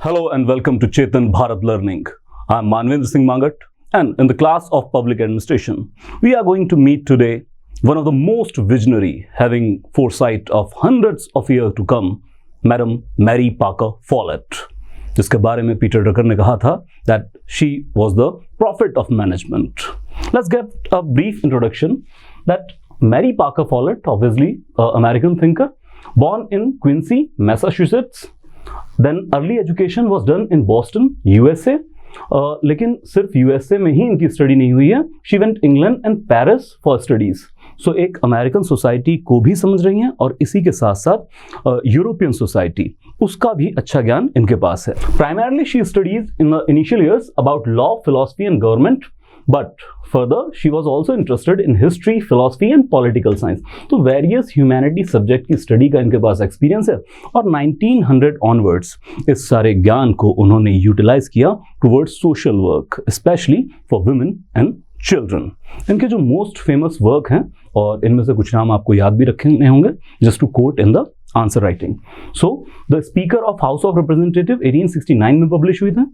Hello and welcome to Chetan Bharat Learning. I am Manvendra Singh Mangat, and in the class of Public Administration, we are going to meet today one of the most visionary, having foresight of hundreds of years to come, Madam Mary Parker Follett, जिसके बारे में Peter Drucker ने कहा था that she was the prophet of management. Let's get a brief introduction that Mary Parker Follett, obviously an American thinker, born in Quincy, Massachusetts. Then early education was done in Boston, USA. लेकिन सिर्फ USA में ही इनकी study नहीं हुई है. She went England and Paris for studies. So एक American society को भी समझ रही हैं और इसी के साथ साथ यूरोपियन सोसाइटी, उसका भी अच्छा ज्ञान इनके पास है. Primarily she studies in the initial years about law, philosophy and government, but further she was also interested in history, philosophy and political science. तो various humanity subject की study का इनके पास experience है और 1900 onwards इस सारे ज्ञान को उन्होंने utilize किया towards social work, especially for women and children. इनके जो most famous work हैं और इनमें से कुछ नाम आपको याद भी रखे होंगे, just to quote in the answer writing. So the speaker of house of representative 1869 में पब्लिश हुई थे.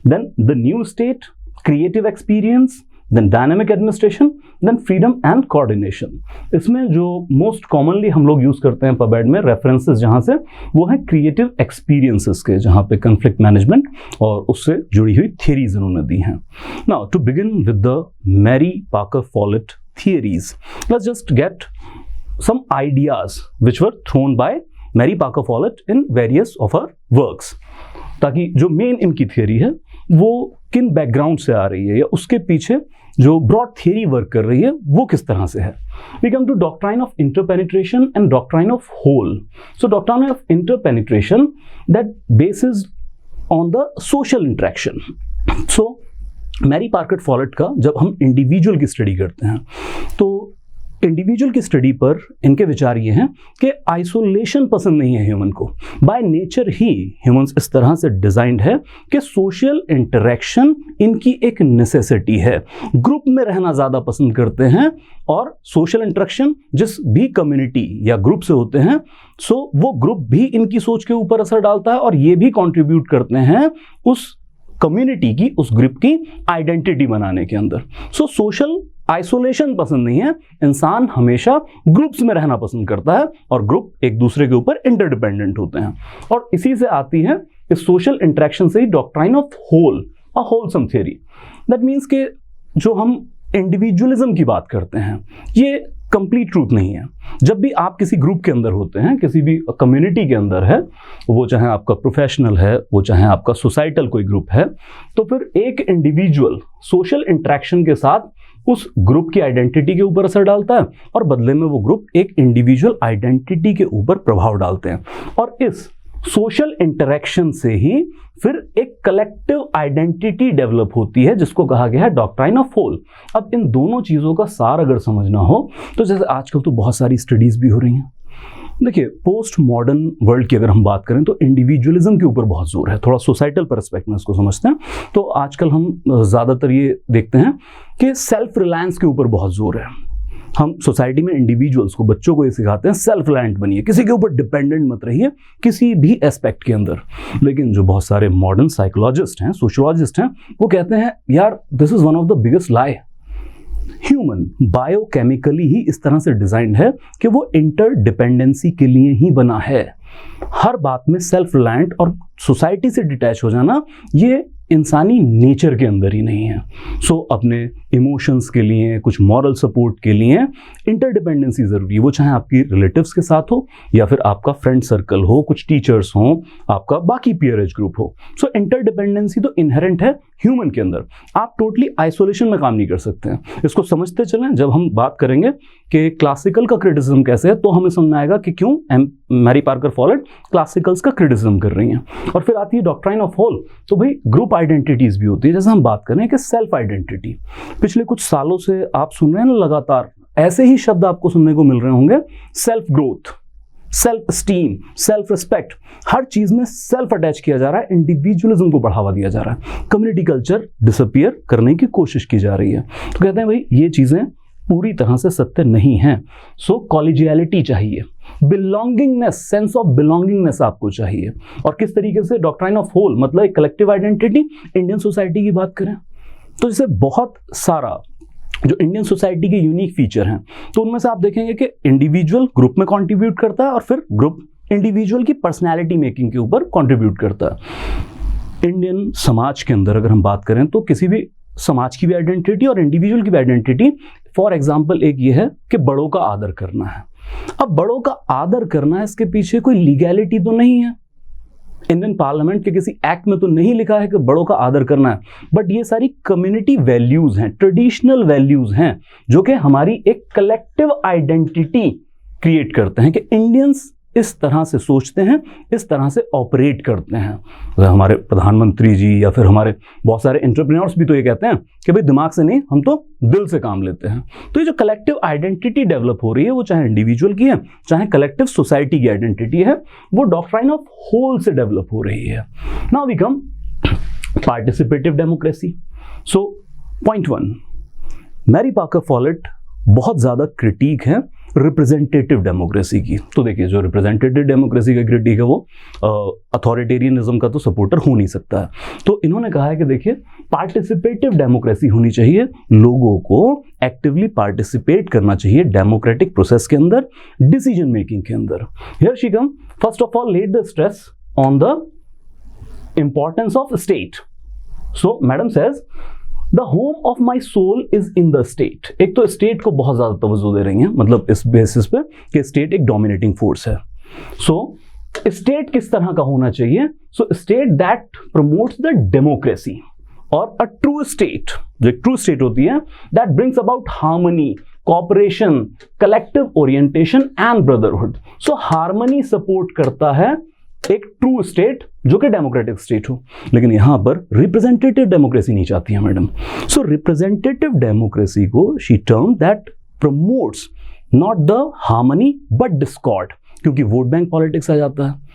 Then the new state, creative experience, then dynamic administration, then freedom and coordination. इसमें जो मोस्ट कॉमनली हम लोग यूज करते हैं पबेड में रेफरेंसेस जहां से, वो है क्रिएटिव एक्सपीरियंसेस के, जहां पे कन्फ्लिक्ट मैनेजमेंट और उससे जुड़ी हुई थियरीज उन्होंने दी हैं. Now to begin with the Mary Parker Follett theories, let's just get some ideas which were thrown by Mary Parker Follett in various of her works, ताकि जो मेन इनकी थियरी है वो किन बैकग्राउंड से आ रही है या उसके पीछे जो ब्रॉड थियरी वर्क कर रही है वो किस तरह से है. We come to doctrine of interpenetration and doctrine of whole. So doctrine of interpenetration that basis on the social interaction. So Mary Parker Follett का जब हम इंडिविजुअल की स्टडी करते हैं तो इंडिविजुअल की स्टडी पर इनके विचार ये हैं कि आइसोलेशन पसंद नहीं है ह्यूमन को. बाय नेचर ही ह्यूमंस इस तरह से डिजाइंड है कि सोशल इंटरेक्शन इनकी एक नेसेसिटी है. ग्रुप में रहना ज़्यादा पसंद करते हैं और सोशल इंटरेक्शन जिस भी कम्युनिटी या ग्रुप से होते हैं, सो वो ग्रुप भी इनकी सोच के ऊपर असर डालता है और ये भी कॉन्ट्रीब्यूट करते हैं उस कम्युनिटी की, उस ग्रुप की आइडेंटिटी बनाने के अंदर. सो सोशल आइसोलेशन पसंद नहीं है. इंसान हमेशा ग्रुप्स में रहना पसंद करता है और ग्रुप एक दूसरे के ऊपर इंटरडिपेंडेंट होते हैं. और इसी से आती है इस सोशल इंटरेक्शन से ही doctrine of whole, a wholesome theory. That means कि जो हम इंडिविजुअलिज्म की बात करते हैं ये कंप्लीट ट्रूथ नहीं है. जब भी आप किसी ग्रुप के अंदर होते हैं, किसी भी कम्युनिटी के अंदर है, वो चाहे आपका प्रोफेशनल है, वो चाहे आपका सोसाइटल कोई ग्रुप है, तो फिर एक इंडिविजुअल सोशल इंटरेक्शन के साथ उस ग्रुप की आइडेंटिटी के ऊपर असर डालता है और बदले में वो ग्रुप एक इंडिविजुअल आइडेंटिटी के ऊपर प्रभाव डालते हैं. और इस सोशल इंटरेक्शन से ही फिर एक कलेक्टिव आइडेंटिटी डेवलप होती है जिसको कहा गया है डॉक्ट्राइन ऑफ होल. अब इन दोनों चीज़ों का सार अगर समझना हो तो जैसे आजकल तो बहुत सारी स्टडीज़ भी हो रही हैं. देखिए, पोस्ट मॉडर्न वर्ल्ड की अगर हम बात करें तो इंडिविजुअलिज्म के ऊपर बहुत जोर है. थोड़ा सोसाइटल परस्पेक्टिव में इसको समझते हैं तो आजकल हम ज़्यादातर ये देखते हैं कि सेल्फ रिलायंस के ऊपर बहुत जोर है. हम सोसाइटी में इंडिविजुअल्स को, बच्चों को ये सिखाते हैं सेल्फ रिलायंट बनिए, किसी के ऊपर डिपेंडेंट मत रहिए किसी भी एस्पेक्ट के अंदर. लेकिन जो बहुत सारे मॉडर्न साइकोलॉजिस्ट हैं, सोशोलॉजिस्ट हैं, वो कहते हैं यार this is one of the biggest lie. Human biochemically ही इस तरह से डिजाइंड है कि वो इंटरडिपेंडेंसी के लिए ही बना है. हर बात में सेल्फ रिलायंट और सोसाइटी से डिटैच हो जाना ये इंसानी नेचर के अंदर ही नहीं है. सो अपने इमोशंस के लिए, कुछ मॉरल सपोर्ट के लिए इंटरडिपेंडेंसी ज़रूरी है. वो चाहे आपकी रिलेटिव्स के साथ हो या फिर आपका फ्रेंड सर्कल हो, कुछ टीचर्स हों, आपका बाकी पीयर एज ग्रुप हो. सो इंटरडिपेंडेंसी तो इनहेरेंट है ह्यूमन के अंदर. आप टोटली आइसोलेशन में काम नहीं कर सकते हैं. इसको समझते चलें. जब हम बात करेंगे कि क्लासिकल का क्रिटिसिज्म कैसे है तो हमें समझ में आएगा कि क्यों मैरी पार्कर फॉलेट क्लासिकल्स का क्रिटिसिज्म कर रही हैं. और फिर आती है डॉक्ट्राइन ऑफ होल. तो भाई ग्रुप आइडेंटिटीज भी होती है. जैसे हम बात करें कि सेल्फ आइडेंटिटी, पिछले कुछ सालों से आप सुन रहे हैं ना, लगातार ऐसे ही शब्द आपको सुनने को मिल रहे होंगे. Self growth, self esteem, self respect, हर चीज में सेल्फ अटैच किया जा रहा है. इंडिविजुअलिज्म को बढ़ावा दिया जा रहा है. कम्युनिटी कल्चर डिसअपियर करने की कोशिश की जा रही है. तो कहते हैं भाई ये चीजें पूरी तरह से सत्य नहीं है। सो कॉलेजियलिटी चाहिए, बिलोंगिंगनेस, सेंस ऑफ बिलोंगिंगनेस आपको चाहिए। और किस तरीके से? डॉक्ट्राइन ऑफ होल, मतलब एक कलेक्टिव आइडेंटिटी। इंडियन सोसाइटी की बात करें तो जैसे बहुत सारा जो इंडियन सोसाइटी के यूनिक फीचर हैं, तो उनमें से आप देखेंगे कि इंडिविजुअल ग्रुप में कंट्रीब्यूट करता है और फिर ग्रुप इंडिविजुअल की पर्सनैलिटी मेकिंग के ऊपर कंट्रीब्यूट करता है। इंडियन समाज के अंदर अगर हम बात करें तो किसी भी समाज की भी आइडेंटिटी और इंडिविजुअल की भी आइडेंटिटी, फॉर एग्जाम्पल एक ये है कि बड़ों का आदर करना है। अब बड़ों का आदर करना है, इसके पीछे कोई लीगैलिटी तो नहीं है, इंडियन पार्लियामेंट के किसी एक्ट में तो नहीं लिखा है कि बड़ों का आदर करना है, बट ये सारी कम्युनिटी वैल्यूज हैं, ट्रेडिशनल वैल्यूज हैं, जो कि हमारी एक कलेक्टिव आइडेंटिटी क्रिएट करते हैं कि इंडियंस इस तरह से सोचते हैं, इस तरह से ऑपरेट करते हैं। तो हमारे प्रधानमंत्री जी या फिर हमारे बहुत सारे एंटरप्रेन्योर्स भी तो ये कहते हैं कि भाई दिमाग से नहीं, हम तो दिल से काम लेते हैं। तो ये जो कलेक्टिव आइडेंटिटी डेवलप हो रही है, वो चाहे इंडिविजुअल की है चाहे कलेक्टिव सोसाइटी की आइडेंटिटी है, वो डॉक्ट्राइन ऑफ होल से डेवलप हो रही है। Now we come participative democracy. So point 1, Mary Parker Follett बहुत ज़्यादा क्रिटिक है रिप्रेजेंटेटिव डेमोक्रेसी की। तो देखिए, जो रिप्रेजेंटेटिव डेमोक्रेसी का क्रिटिक है वो अथॉरिटेरियनिज्म का तो सपोर्टर हो नहीं सकता है। तो इन्होंने कहा है कि देखिए, पार्टिसिपेटिव डेमोक्रेसी होनी चाहिए, लोगों को एक्टिवली पार्टिसिपेट करना चाहिए डेमोक्रेटिक प्रोसेस के अंदर, डिसीजन मेकिंग के अंदर। Here she come, first of all let the stress on the importance of state. So madam says the home of my soul is in the state. एक तो state को बहुत ज्यादा तवज्जो दे रही हैं, मतलब इस बेसिस पे कि स्टेट एक डोमिनेटिंग फोर्स है। सो स्टेट किस तरह का होना चाहिए? So state that promotes the democracy, और अ ट्रू स्टेट, जो एक ट्रू स्टेट होती है, that brings about harmony, cooperation, collective orientation and brotherhood. So harmony support करता है एक ट्रू स्टेट जो कि डेमोक्रेटिक स्टेट हो। लेकिन यहां पर रिप्रेजेंटेटिव डेमोक्रेसी नहीं चाहती है मैडम। सो रिप्रेजेंटेटिव डेमोक्रेसी को she term that promotes not the harmony but Discord, क्योंकि वोट बैंक पॉलिटिक्स आ जाता है।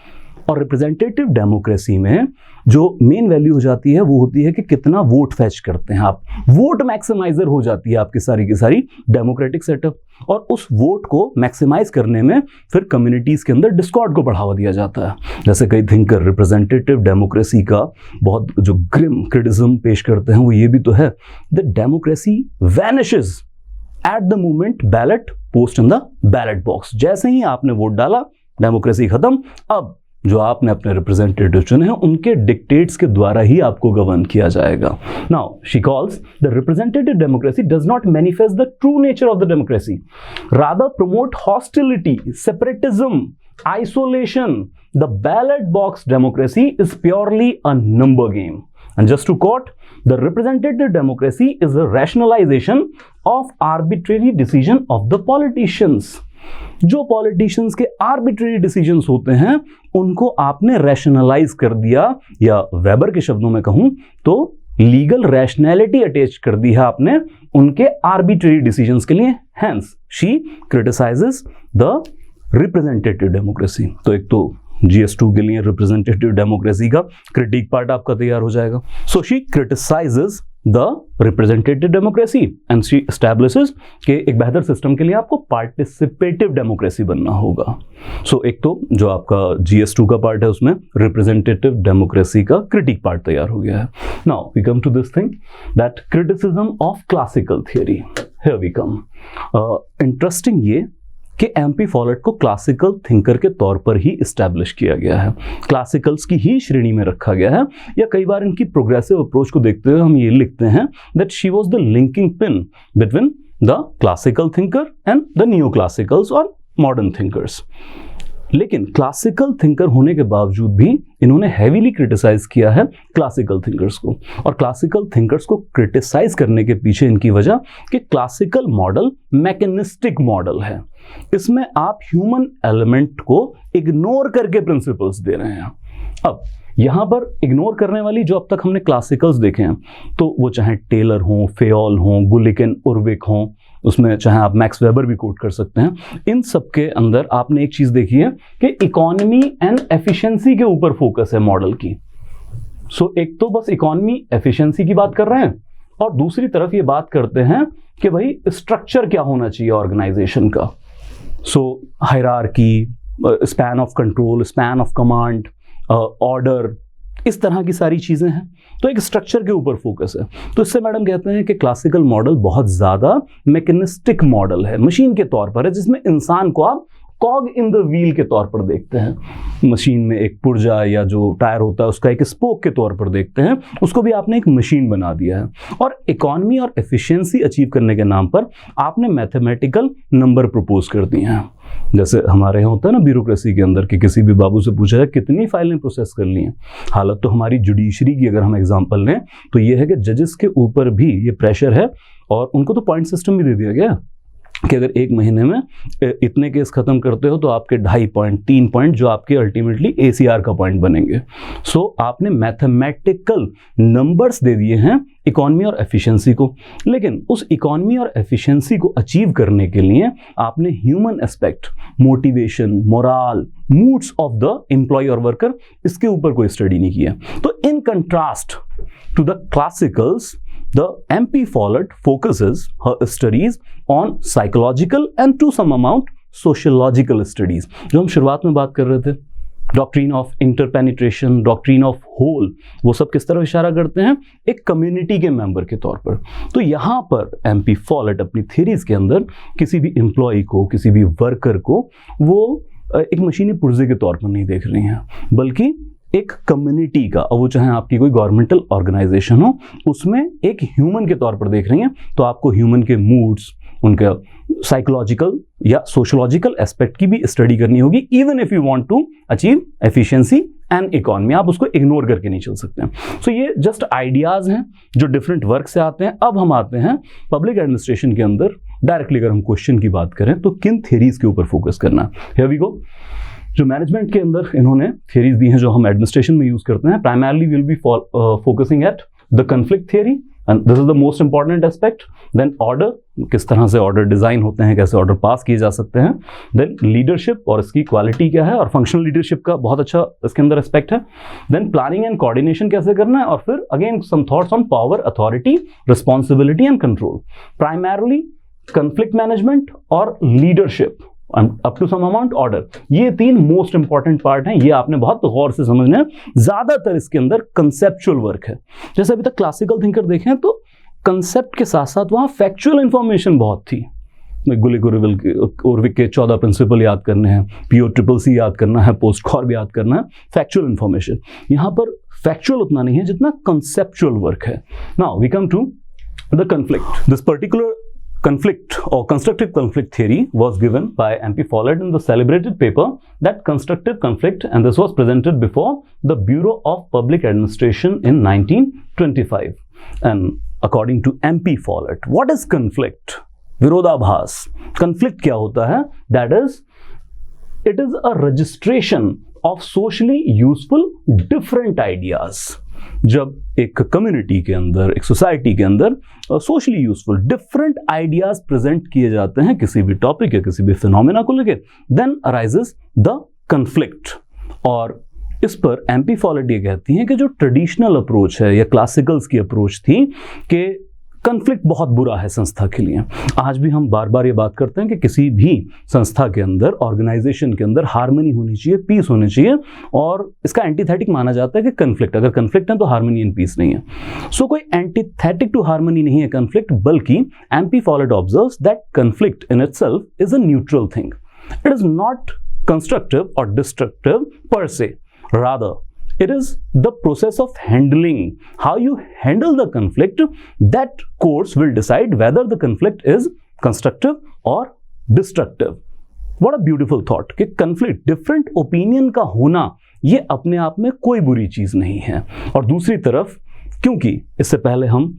और रिप्रेजेंटेटिव डेमोक्रेसी में जो मेन वैल्यू हो जाती है वो होती है कि कितना वोट फैच करते हैं आप, वोट मैक्सिमाइजर हो जाती है आपकी सारी की सारी डेमोक्रेटिक सेटअप। और उस वोट को मैक्सिमाइज करने में फिर कम्युनिटीज के अंदर डिस्कॉर्ड को बढ़ावा दिया जाता है। जैसे कई थिंकर रिप्रेजेंटेटिव डेमोक्रेसी का बहुत जो ग्रिम क्रिटिसिज्म पेश करते हैं वो ये भी तो है, the democracy vanishes at the moment ballot post in the ballot box. जैसे ही आपने वोट डाला, डेमोक्रेसी खत्म। अब जो आपने अपने रिप्रेजेंटेटिव चुने हैं उनके डिक्टेट्स के द्वारा ही आपको गवर्न किया जाएगा। Now she calls the representative democracy does not manifest the true nature of the democracy, rather promote hostility, separatism, isolation. The ballot box democracy is purely a number game. And just to quote, the representative democracy is a rationalization of arbitrary decision of the politicians. जो politicians के arbitrary decisions होते हैं उनको आपने rationalise कर दिया, या weber के शब्दों में कहूं तो लीगल रैशनैलिटी अटैच कर दी है आपने उनके आर्बिट्रेरी डिसीजंस के लिए। Hence she criticises the representative democracy. तो एक तो GS2 के लिए रिप्रेजेंटेटिव डेमोक्रेसी का क्रिटिक पार्ट आपका तैयार हो जाएगा। So she criticises the representative democracy and she establishes कि एक बेहतर सिस्टम के लिए आपको पार्टिसिपेटिव डेमोक्रेसी बनना होगा। सो एक तो जो आपका GS2 का पार्ट है उसमें रिप्रेजेंटेटिव डेमोक्रेसी का क्रिटिक पार्ट तैयार हो गया है। Now we come to this thing that criticism of classical theory. Here we come, interesting ये कि MP फॉलेट को क्लासिकल थिंकर के तौर पर ही इस्टेब्लिश किया गया है, क्लासिकल्स की ही श्रेणी में रखा गया है। या कई बार इनकी प्रोग्रेसिव अप्रोच को देखते हुए हम ये लिखते हैं that she was the linking pin between the classical thinker and the new classicals और मॉडर्न थिंकर्स। लेकिन क्लासिकल थिंकर होने के बावजूद भी इन्होंने हैवीली क्रिटिसाइज किया है क्लासिकल थिंकर्स को। और क्लासिकल थिंकर्स को क्रिटिसाइज करने के पीछे इनकी वजह कि क्लासिकल मॉडल मैकेनिस्टिक मॉडल है, इसमें आप ह्यूमन एलिमेंट को इग्नोर करके प्रिंसिपल्स दे रहे हैं। अब यहां पर इग्नोर करने वाली जो अब तक हमने क्लासिकल्स देखे हैं, तो वो चाहे टेलर हों, फेयोल हों, गुलिकन, उर्विक हों, उसमें चाहे आप मैक्स वेबर भी कोट कर सकते हैं। इन सब के अंदर आपने एक चीज देखी है कि इकोनॉमी एंड एफिशिएंसी के ऊपर फोकस है मॉडल की। सो एक तो बस इकोनॉमी एफिशिएंसी की बात कर रहे हैं और दूसरी तरफ ये बात करते हैं कि भाई स्ट्रक्चर क्या होना चाहिए ऑर्गेनाइजेशन का। So hierarchy, span of control, span of command, order, इस तरह की सारी चीज़ें हैं। तो एक स्ट्रक्चर के ऊपर फोकस है। तो इससे मैडम कहते हैं कि क्लासिकल मॉडल बहुत ज़्यादा मैकेनिस्टिक मॉडल है, मशीन के तौर पर है, जिसमें इंसान को आप कॉग इन द व्हील के तौर पर देखते हैं। मशीन में एक पुर्जा या जो टायर होता है उसका एक स्पोक के तौर पर देखते हैं, उसको भी आपने एक मशीन बना दिया है। और इकोनॉमी और एफिशिएंसी अचीव करने के नाम पर आपने मैथमेटिकल नंबर प्रपोज कर दिए हैं। जैसे हमारे यहाँ होता है ना ब्यूरोक्रेसी के अंदर कि किसी भी बाबू से पूछा है कितनी फाइलें प्रोसेस कर ली हैं। हालत तो हमारी जुडिशरी की अगर हम एग्जांपल लें तो ये है कि जजेस के ऊपर भी ये प्रेशर है, और उनको तो पॉइंट सिस्टम भी दे दिया गया कि अगर एक महीने में इतने केस खत्म करते हो तो आपके 2.5 पॉइंट, 3 पॉइंट जो आपके अल्टीमेटली ACR का पॉइंट बनेंगे। सो आपने मैथमेटिकल नंबर्स दे दिए हैं इकोनॉमी और एफिशिएंसी को, लेकिन उस इकोनॉमी और एफिशिएंसी को अचीव करने के लिए आपने human aspect, motivation, morale, moods of the employ और वर्कर, इसके ऊपर कोई स्टडी नहीं किया। तो in contrast to the classicals, the MP Follett focuses her studies on psychological and to some amount sociological studies। जो हम शुरुआत में बात कर रहे थे, doctrine of interpenetration, doctrine of whole, वो सब किस तरह इशारा करते हैं, एक कम्युनिटी के मेंबर के तौर पर। तो यहाँ पर MP Follett अपनी थ्योरीज के अंदर किसी भी एम्प्लॉय को, किसी भी वर्कर को वो एक मशीनी पुर्जे के तौर पर नहीं देख रही हैं, बल्कि एक कम्युनिटी का, और वो चाहे आपकी कोई गवर्नमेंटल ऑर्गेनाइजेशन हो, उसमें एक ह्यूमन के तौर पर देख रही हैं। तो आपको ह्यूमन के मूड्स, उनका साइकोलॉजिकल या सोशोलॉजिकल एस्पेक्ट की भी स्टडी करनी होगी, even if you want to achieve efficiency and economy. आप उसको इग्नोर करके नहीं चल सकते हैं। सो ये जस्ट आइडियाज हैं जो डिफरेंट वर्क से आते हैं। अब हम आते हैं पब्लिक एडमिनिस्ट्रेशन के अंदर डायरेक्टली। अगर हम क्वेश्चन की बात करें तो किन थ्योरीज के ऊपर फोकस करना है। Here we go. जो मैनेजमेंट के अंदर इन्होंने थ्योरीज दी हैं जो हम एडमिनिस्ट्रेशन में यूज करते हैं, primarily will be focusing at the conflict theory, and this is the most important aspect. Then order, किस तरह से ऑर्डर डिजाइन होते हैं, कैसे ऑर्डर पास किए जा सकते हैं। देन लीडरशिप और इसकी क्वालिटी क्या है, और फंक्शनल लीडरशिप का बहुत अच्छा इसके अंदर एस्पेक्ट है। देन प्लानिंग एंड कोऑर्डिनेशन कैसे करना है, और फिर again some thoughts on power, authority, responsibility and control. Primarily conflict management और leadership, up to some amount order, ये 3 मोस्ट इंपॉर्टेंट पार्ट हैं। ये आपने बहुत गौर से समझना है। ज्यादातर इसके अंदर कंसेप्चुअल वर्क है। जैसे अभी तक क्लासिकल थिंकर देखें तो कंसेप्ट के साथ साथ वहां फैक्चुअल इंफॉर्मेशन बहुत थी। गुलिक के 14 प्रिंसिपल याद करने हैं, PO-CCC याद करना है, पोस्ट-कॉर्ब याद करना है, फैक्चुअल इंफॉर्मेशन। यहां पर फैक्चुअल उतना नहीं है जितना कंसेप्चुअल वर्क है। Now we come to the conflict. This particular conflict or constructive conflict theory was given by MP Follett in the celebrated paper that constructive conflict, and this was presented before the Bureau of Public Administration in 1925. And according to MP Follett, what is conflict? विरोधाभास। conflict क्या होता है? That is, it is a registration of socially useful different ideas। जब एक community के अंदर, एक society के अंदर socially useful different ideas present किए जाते हैं किसी भी टॉपिक या किसी भी फिनोमेना को लेके, देन अराइजेस द कन्फ्लिक्ट। और इस पर MP Follett ये कहती हैं कि जो ट्रेडिशनल अप्रोच है या क्लासिकल्स की अप्रोच थी कि कन्फ्लिक्ट बहुत बुरा है संस्था के लिए। आज भी हम बार बार ये बात करते हैं कि किसी भी संस्था के अंदर, ऑर्गेनाइजेशन के अंदर हार्मनी होनी चाहिए, पीस होनी चाहिए, और इसका एंटीथेटिक माना जाता है कि कन्फ्लिक्ट, अगर कन्फ्लिक्ट है तो हार्मनी एंड पीस नहीं है। सो कोई एंटीथेटिक टू हार्मनी नहीं है कन्फ्लिक्ट, बल्कि MP Follett observes that conflict in itself is a neutral thing. It is not constructive और डिस्ट्रक्टिव पर से, rather it is the process of handling. How you handle the conflict, that course will decide whether the conflict is constructive or destructive. What a beautiful thought कि conflict, different opinion का होना, ये अपने आप में कोई बुरी चीज नहीं है। और दूसरी तरफ, क्योंकि इससे पहले हम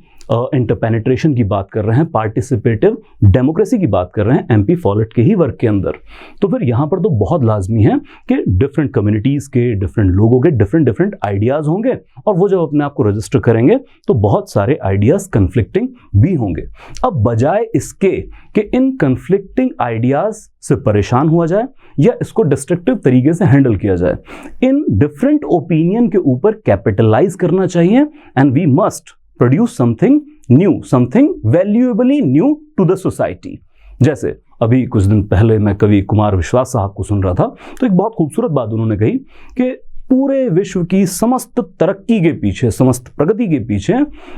इंटरपेनिट्रेशन की बात कर रहे हैं, पार्टिसिपेटिव डेमोक्रेसी की बात कर रहे हैं MP Follett के ही वर्क के अंदर, तो फिर यहाँ पर तो बहुत लाजमी है कि डिफरेंट कम्युनिटीज़ के, डिफरेंट लोगों के डिफरेंट आइडियाज़ होंगे, और वो जब अपने आप को रजिस्टर करेंगे तो बहुत सारे आइडियाज़ कन्फ्लिक्टिंग भी होंगे। अब बजाय इसके कि इन कन्फ्लिक्टिंग आइडियाज़ से परेशान हुआ जाए या इसको डिस्ट्रक्टिव तरीके से हैंडल किया जाए, इन डिफरेंट ओपिनियन के ऊपर कैपिटलाइज करना चाहिए, and we must produce something new, something valuably new to the society. जैसे अभी कुछ दिन पहले मैं कवि कुमार विश्वास साहब को सुन रहा था, तो एक बहुत खूबसूरत बात उन्होंने कही कि पूरे विश्व की समस्त तरक्की के पीछे, समस्त प्रगति के पीछे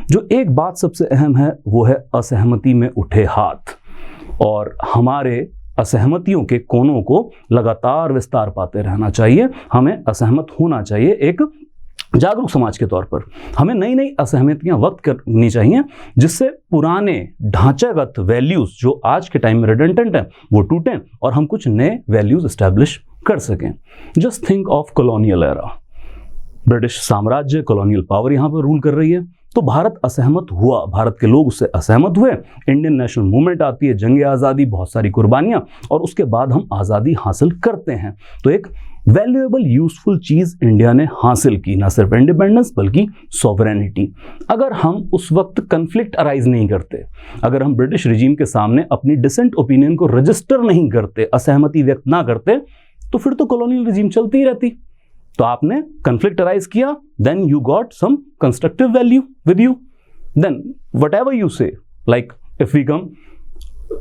जो एक बात सबसे अहम है, वो है असहमति में उठे हाथ। और हमारे असहमतियों के कोनों को लगातार विस्तार पाते रहना चाहिए, हमें असहमत होना चाहिए। एक जागरूक समाज के तौर पर हमें नई नई असहमतियां वक्त करनी चाहिए, जिससे पुराने ढांचागत वैल्यूज जो आज के टाइम में रिडंडेंट हैं वो टूटें और हम कुछ नए वैल्यूज एस्टैब्लिश कर सकें। Just think of colonial era, British साम्राज्य, कॉलोनियल पावर यहाँ पर रूल कर रही है, तो भारत असहमत हुआ, भारत के लोग उससे असहमत हुए, इंडियन नेशनल मूवमेंट आती है, जंग आज़ादी, बहुत सारी कुर्बानियां, और उसके बाद हम आज़ादी हासिल करते हैं। तो एक वैल्यूएबल यूजफुल चीज इंडिया ने हासिल की, ना सिर्फ इंडिपेंडेंस बल्कि सॉवरेनिटी। अगर हम उस वक्त कन्फ्लिक्ट अराइज नहीं करते, अगर हम ब्रिटिश रिजीम के सामने अपनी डिसेंट ओपिनियन को रजिस्टर नहीं करते, असहमति व्यक्त ना करते, तो फिर तो कॉलोनियल रिजीम चलती ही रहती। तो आपने कन्फ्लिक्ट अराइज किया, then you got some constructive value with you, then whatever you say, like if we come,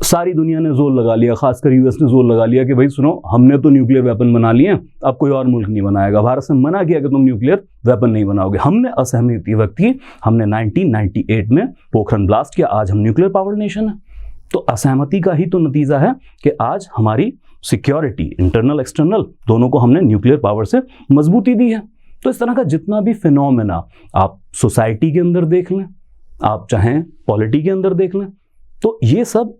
सारी दुनिया ने जोर लगा लिया, खासकर यूएस ने जोर लगा लिया कि भाई सुनो, हमने तो न्यूक्लियर वेपन बना लिए, अब कोई और मुल्क नहीं बनाएगा। भारत ने मना किया कि तुम न्यूक्लियर वेपन नहीं बनाओगे। हमने असहमति व्यक्त की, हमने 1998 में पोखरण ब्लास्ट किया, आज हम न्यूक्लियर पावर नेशन है। तो असहमति का ही तो नतीजा है कि आज हमारी सिक्योरिटी, इंटरनल एक्सटर्नल, दोनों को हमने न्यूक्लियर पावर से मजबूती दी है। तो इस तरह का जितना भी फिनोमेना आप सोसाइटी के अंदर देख लें, आप चाहें पॉलिटी के अंदर देख लें, तो ये सब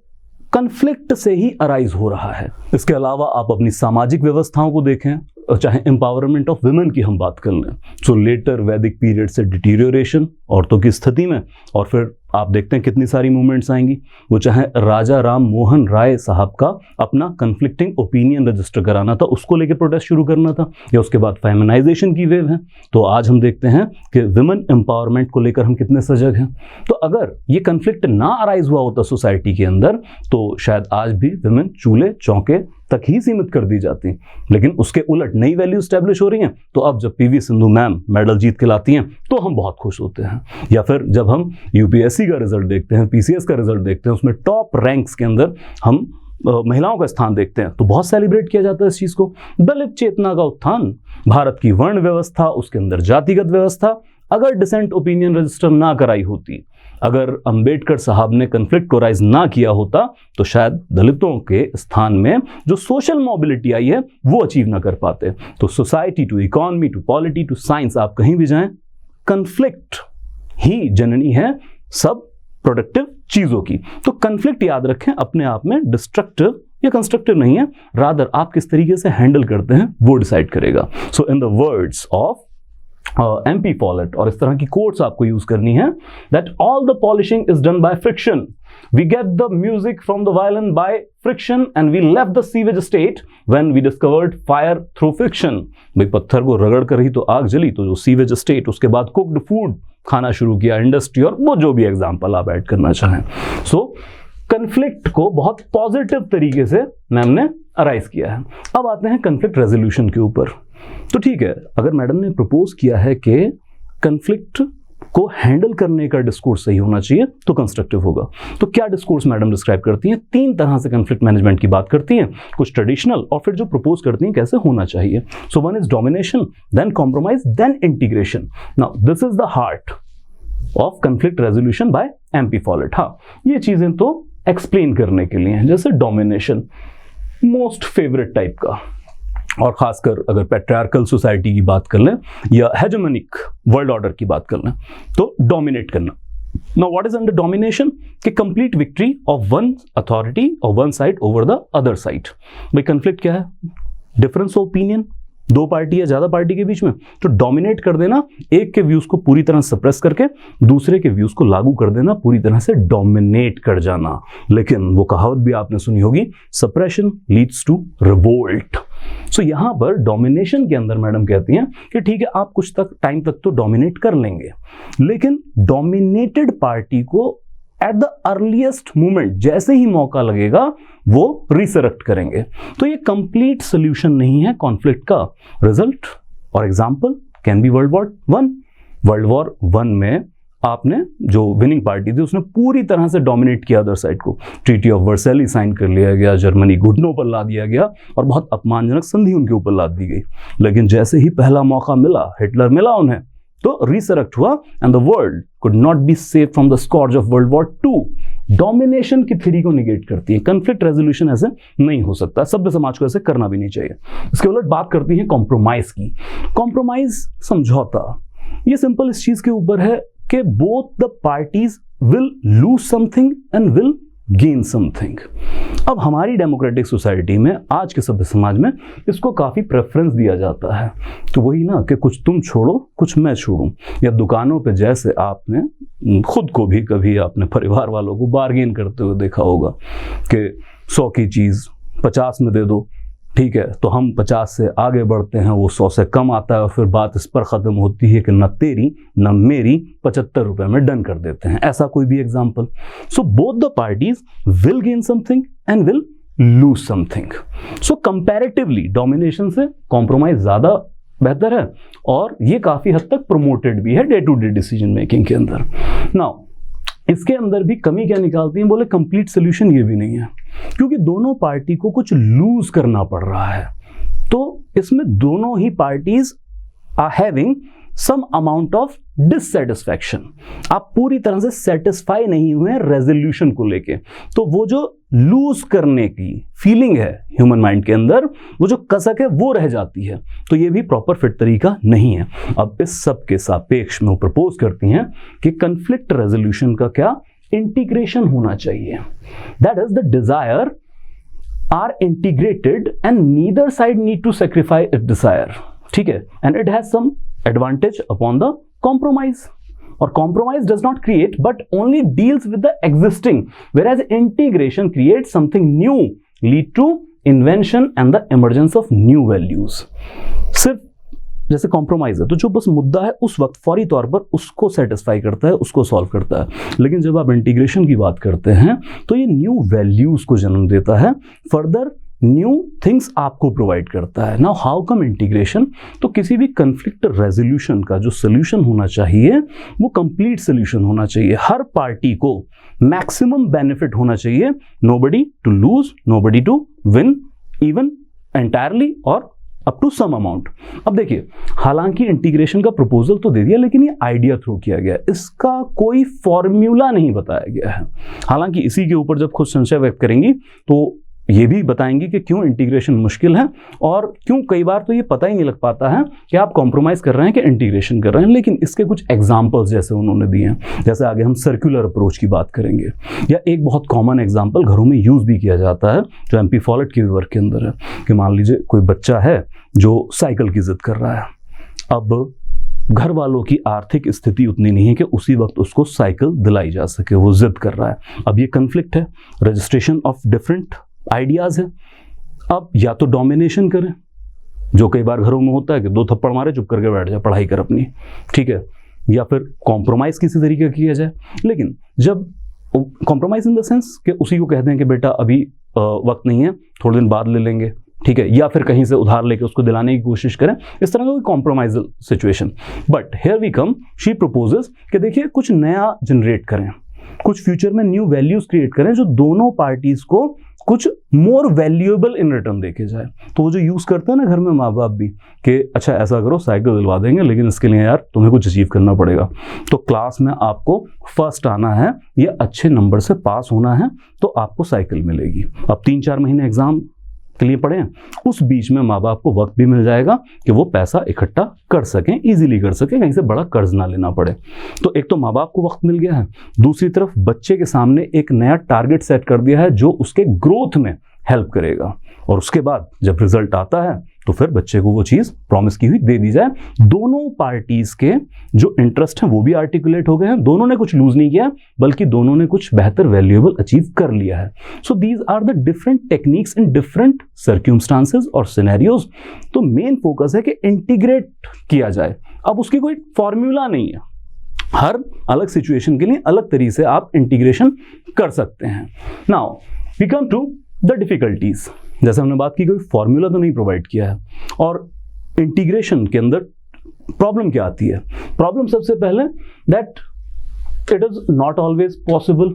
कन्फ्लिक्ट से ही अराइज हो रहा है। इसके अलावा आप अपनी सामाजिक व्यवस्थाओं को देखें, चाहे एम्पावरमेंट ऑफ वुमेन की हम बात कर लें, सो लेटर वैदिक पीरियड से डिटीरियोरेशन औरतों की स्थिति में, और फिर आप देखते हैं कितनी सारी मूवमेंट्स आएंगी। वो चाहे राजा राम मोहन राय साहब का अपना कन्फ्लिक्टिंग ओपिनियन रजिस्टर कराना था, उसको लेकर प्रोटेस्ट शुरू करना था, या उसके बाद फेमिनाइजेशन की वेव है, तो आज हम देखते हैं कि वुमेन एम्पावरमेंट को लेकर हम कितने सजग हैं। तो अगर ये कन्फ्लिक्ट ना अराइज हुआ होता सोसाइटी के अंदर, तो शायद आज भी वुमेन चूल्हे चौके तक ही सीमित कर दी जाती, लेकिन उसके उलट नई वैल्यू स्टैब्लिश हो रही हैं। तो अब जब पीवी सिंधु मैम मेडल जीत के लाती हैं तो हम बहुत खुश होते हैं, या फिर जब हम यूपीएससी का रिजल्ट देखते हैं, पीसीएस का रिजल्ट देखते हैं, उसमें टॉप रैंक्स के अंदर हम महिलाओं का स्थान देखते हैं, तो बहुत सेलिब्रेट किया जाता है इस चीज़ को। दलित चेतना का उत्थान, भारत की वर्ण व्यवस्था, उसके अंदर जातिगत व्यवस्था, अगर डिसेंट ओपिनियन रजिस्टर ना कराई होती, अगर अंबेडकर साहब ने कन्फ्लिक्ट को राइज ना किया होता, तो शायद दलितों के स्थान में जो सोशल मोबिलिटी आई है वो अचीव ना कर पाते। तो society to economy to polity to science, आप कहीं भी जाएं, कन्फ्लिक्ट ही जननी है सब प्रोडक्टिव चीजों की। तो कन्फ्लिक्ट याद रखें अपने आप में डिस्ट्रक्टिव या कंस्ट्रक्टिव नहीं है, रादर आप किस तरीके से हैंडल करते हैं वो डिसाइड करेगा। So in the words of MP Follett, और इस तरह की कोट्स आपको यूज करनी है, that all the polishing is done by friction, we get the music from the violin by friction, and we left the savage state when we discovered fire through friction. भाई पत्थर को रगड़ कर ही तो आग जली, तो जो सीवेज स्टेट, उसके बाद कुक्ड फूड खाना शुरू किया, इंडस्ट्री, और वो जो भी एग्जाम्पल आप ऐड करना चाहें। सो कन्फ्लिक्ट को बहुत पॉजिटिव तरीके से मैम ने अराइज किया है। अब आते हैं कन्फ्लिक्ट रेजोल्यूशन के ऊपर। तो ठीक है, अगर मैडम ने प्रपोज किया है कि कन्फ्लिक्ट को हैंडल करने का डिस्कोर्स सही होना चाहिए तो कंस्ट्रक्टिव होगा, तो क्या डिस्कोर्स मैडम डिस्क्राइब करती हैं? 3 तरह से कन्फ्लिक्ट मैनेजमेंट की बात करती हैं, कुछ ट्रेडिशनल और फिर जो प्रपोज करती हैं कैसे होना चाहिए। So one is domination, then compromise, then integration. Now this is the heart of conflict resolution by MP Follett। हाँ, ये चीजें तो एक्सप्लेन करने के लिए हैं, जैसे डोमिनेशन मोस्ट फेवरेट टाइप का, और खासकर अगर पैट्रियार्कल सोसाइटी की बात कर लें या हेजेमोनिक वर्ल्ड ऑर्डर की बात कर लें, तो डोमिनेट करना। Now what is under domination? कि complete victory of one authority और one side over the other side. भाई कन्फ्लिक्ट क्या है? डिफरेंस ऑफ ओपिनियन, 2 पार्टी या ज्यादा पार्टी के बीच में, तो डोमिनेट कर देना, एक के व्यूज को पूरी तरह सप्रेस करके दूसरे के व्यूज को लागू कर देना, पूरी तरह से डोमिनेट कर जाना। लेकिन वो कहावत भी आपने सुनी होगी, सप्रेशन लीड्स टू रिवोल्ट। सो यहां पर डोमिनेशन के अंदर मैडम कहती हैं कि ठीक है, आप कुछ टाइम तक तो डोमिनेट कर लेंगे, लेकिन डोमिनेटेड पार्टी को एट द अर्लीस्ट मोमेंट, जैसे ही मौका लगेगा, वो रिसरेक्ट करेंगे। तो ये कंप्लीट सोल्यूशन नहीं है कॉन्फ्लिक्ट का। रिजल्ट और example can be world war 1। World war 1 में आपने जो विनिंग पार्टी थी उसने पूरी तरह से डोमिनेट किया अदर साइड को। ट्रीटी ऑफ वर्सेली साइन कर लिया गया, जर्मनी घुटनों पर ला दिया गया और बहुत अपमानजनक संधि उनके ऊपर लाद दी गई। लेकिन जैसे ही पहला मौका मिला, हिटलर मिला उन्हें, तो रिसरेक्ट हुआ and the world could not be save from the scorch of world war 2। Domination की थ्योरी को निगेट करती है। कन्फ्लिक्ट रेजोल्यूशन ऐसे नहीं हो सकता, सभ्य समाज को ऐसे करना भी नहीं चाहिए। इसके उलट बात करती है कॉम्प्रोमाइज की। कॉम्प्रोमाइज, समझौता, ये सिंपल इस चीज के ऊपर है कि both the parties will lose something and will gain something. अब हमारी डेमोक्रेटिक सोसाइटी में, आज के सभ्य समाज में, इसको काफ़ी प्रेफरेंस दिया जाता है। तो वही ना कि कुछ तुम छोड़ो कुछ मैं छोड़ूं, या दुकानों पे जैसे आपने खुद को भी कभी अपने परिवार वालों को बार्गेन करते हुए देखा होगा कि 100 की चीज़ 50 में दे दो, ठीक है, तो हम 50 से आगे बढ़ते हैं, वो 100 से कम आता है और फिर बात इस पर ख़त्म होती है कि न तेरी न मेरी, 75 रुपए में डन कर देते हैं। ऐसा कोई भी example. So both the parties will gain something and will lose something. So comparatively domination से कॉम्प्रोमाइज ज़्यादा बेहतर है और ये काफ़ी हद तक प्रमोटेड भी है day to day decision making के अंदर। नाउ इसके अंदर भी कमी क्या निकालती है, बोले कंप्लीट सोल्यूशन ये भी नहीं है, क्योंकि दोनों पार्टी को कुछ लूज करना पड़ रहा है। तो इसमें दोनों ही parties are having some amount of dissatisfaction. आप पूरी तरह से सेटिस्फाई नहीं हुए हैं रेजोल्यूशन को लेके, तो वो जो लूज करने की फीलिंग है ह्यूमन माइंड के अंदर, वो जो कसक है वो रह जाती है। तो ये भी प्रॉपर फिट तरीका नहीं है। अब इस सब के सापेक्ष में वो प्रपोज करती हैं कि कंफ्लिक्ट रेजोल्यूशन का क्या इंटीग्रेशन होना चाहिए। That is the desire are integrated and neither side need to sacrifice it desire, ठीक है, and it has some advantage upon the compromise. Or compromise does not create but only deals with the existing, whereas integration creates something new, lead to invention and the emergence of new values. सिर्फ जैसे compromise है तो जो बस मुद्दा है उस वक्त फौरी तौर पर उसको सेटिस्फाई करता है, उसको सॉल्व करता है। लेकिन जब आप इंटीग्रेशन की बात करते हैं तो ये न्यू वैल्यूज को जन्म देता है, फर्दर न्यू थिंग्स आपको प्रोवाइड करता है। Now how come integration? तो किसी भी कंफ्लिक्ट रेजोल्यूशन का जो सोल्यूशन होना चाहिए वो कंप्लीट सोल्यूशन होना चाहिए। हर पार्टी को मैक्सिमम बेनिफिट होना चाहिए, nobody to lose, nobody to win, even entirely और अप टू सम अमाउंट। अब देखिए, हालांकि इंटीग्रेशन का प्रपोजल तो दे दिया लेकिन ये आइडिया थ्रो किया गया, इसका कोई फॉर्म्यूला नहीं बताया गया है। हालांकि इसी के ऊपर जब खुद संशय व्यक्त करेंगी तो ये भी बताएंगे कि क्यों इंटीग्रेशन मुश्किल है और क्यों कई बार तो ये पता ही नहीं लग पाता है कि आप कॉम्प्रोमाइज कर रहे हैं कि इंटीग्रेशन कर रहे हैं। लेकिन इसके कुछ एग्जांपल्स जैसे उन्होंने दिए हैं, जैसे आगे हम सर्कुलर अप्रोच की बात करेंगे, या एक बहुत कॉमन एग्जांपल घरों में यूज भी किया जाता है जो MP फॉलेट के वर्क के अंदर है कि मान लीजिए कोई बच्चा है जो साइकिल की जिद कर रहा है। अब घर वालों की आर्थिक स्थिति उतनी नहीं है कि उसी वक्त उसको साइकिल दिलाई जा सके, वो जिद कर रहा है। अब ये कन्फ्लिक्ट है, रजिस्ट्रेशन ऑफ डिफरेंट आइडियाज है। अब या तो डोमिनेशन करें, जो कई बार घरों में होता है कि 2 थप्पड़ मारे चुप करके बैठ जाए, पढ़ाई कर अपनी, ठीक है, या फिर कॉम्प्रोमाइज किसी तरीके का किया जाए। लेकिन जब कॉम्प्रोमाइज इन द सेंस कि उसी को कहते हैं कि बेटा अभी वक्त नहीं है, थोड़े दिन बाद ले लेंगे, ठीक है, या फिर कहीं से उधार लेके उसको दिलाने की कोशिश करें, इस तरह का कोई compromisal situation. But here we come, she proposes कि देखिए कुछ नया जनरेट करें, कुछ फ्यूचर में न्यू वैल्यूज क्रिएट करें जो दोनों पार्टीज को कुछ मोर वैल्यूएबल इन रिटर्न देके जाए। तो वो जो यूज करते हैं ना घर में माँ बाप भी कि अच्छा ऐसा करो साइकिल दिलवा देंगे लेकिन इसके लिए यार तुम्हें कुछ अचीव करना पड़ेगा। तो क्लास में आपको फर्स्ट आना है या अच्छे नंबर से पास होना है तो आपको साइकिल मिलेगी। अब 3-4 महीने एग्जाम के लिए पढ़ें, उस बीच में माँ बाप को वक्त भी मिल जाएगा कि वो पैसा इकट्ठा कर सकें, इजीली कर सकें, कहीं से बड़ा कर्ज ना लेना पड़े। तो एक तो माँ बाप को वक्त मिल गया है, दूसरी तरफ बच्चे के सामने एक नया टारगेट सेट कर दिया है जो उसके ग्रोथ में हेल्प करेगा। और उसके बाद जब रिजल्ट आता है तो फिर बच्चे को वो चीज़ प्रॉमिस की हुई दे दी जाए। दोनों पार्टीज के जो इंटरेस्ट हैं वो भी आर्टिकुलेट हो गए हैं, दोनों ने कुछ लूज नहीं किया बल्कि दोनों ने कुछ बेहतर वैल्यूएबल अचीव कर लिया है। So these are the different techniques in different circumstances और सिनेरियोज। तो मेन फोकस है कि इंटीग्रेट किया जाए। अब उसकी कोई फॉर्मूला नहीं है, हर अलग सिचुएशन के लिए अलग तरीके से आप इंटीग्रेशन कर सकते हैं। Now we come to the difficulties. जैसे हमने बात की, कोई फॉर्मूला तो नहीं प्रोवाइड किया है। और इंटीग्रेशन के अंदर प्रॉब्लम क्या आती है? प्रॉब्लम सबसे पहले that it is not always possible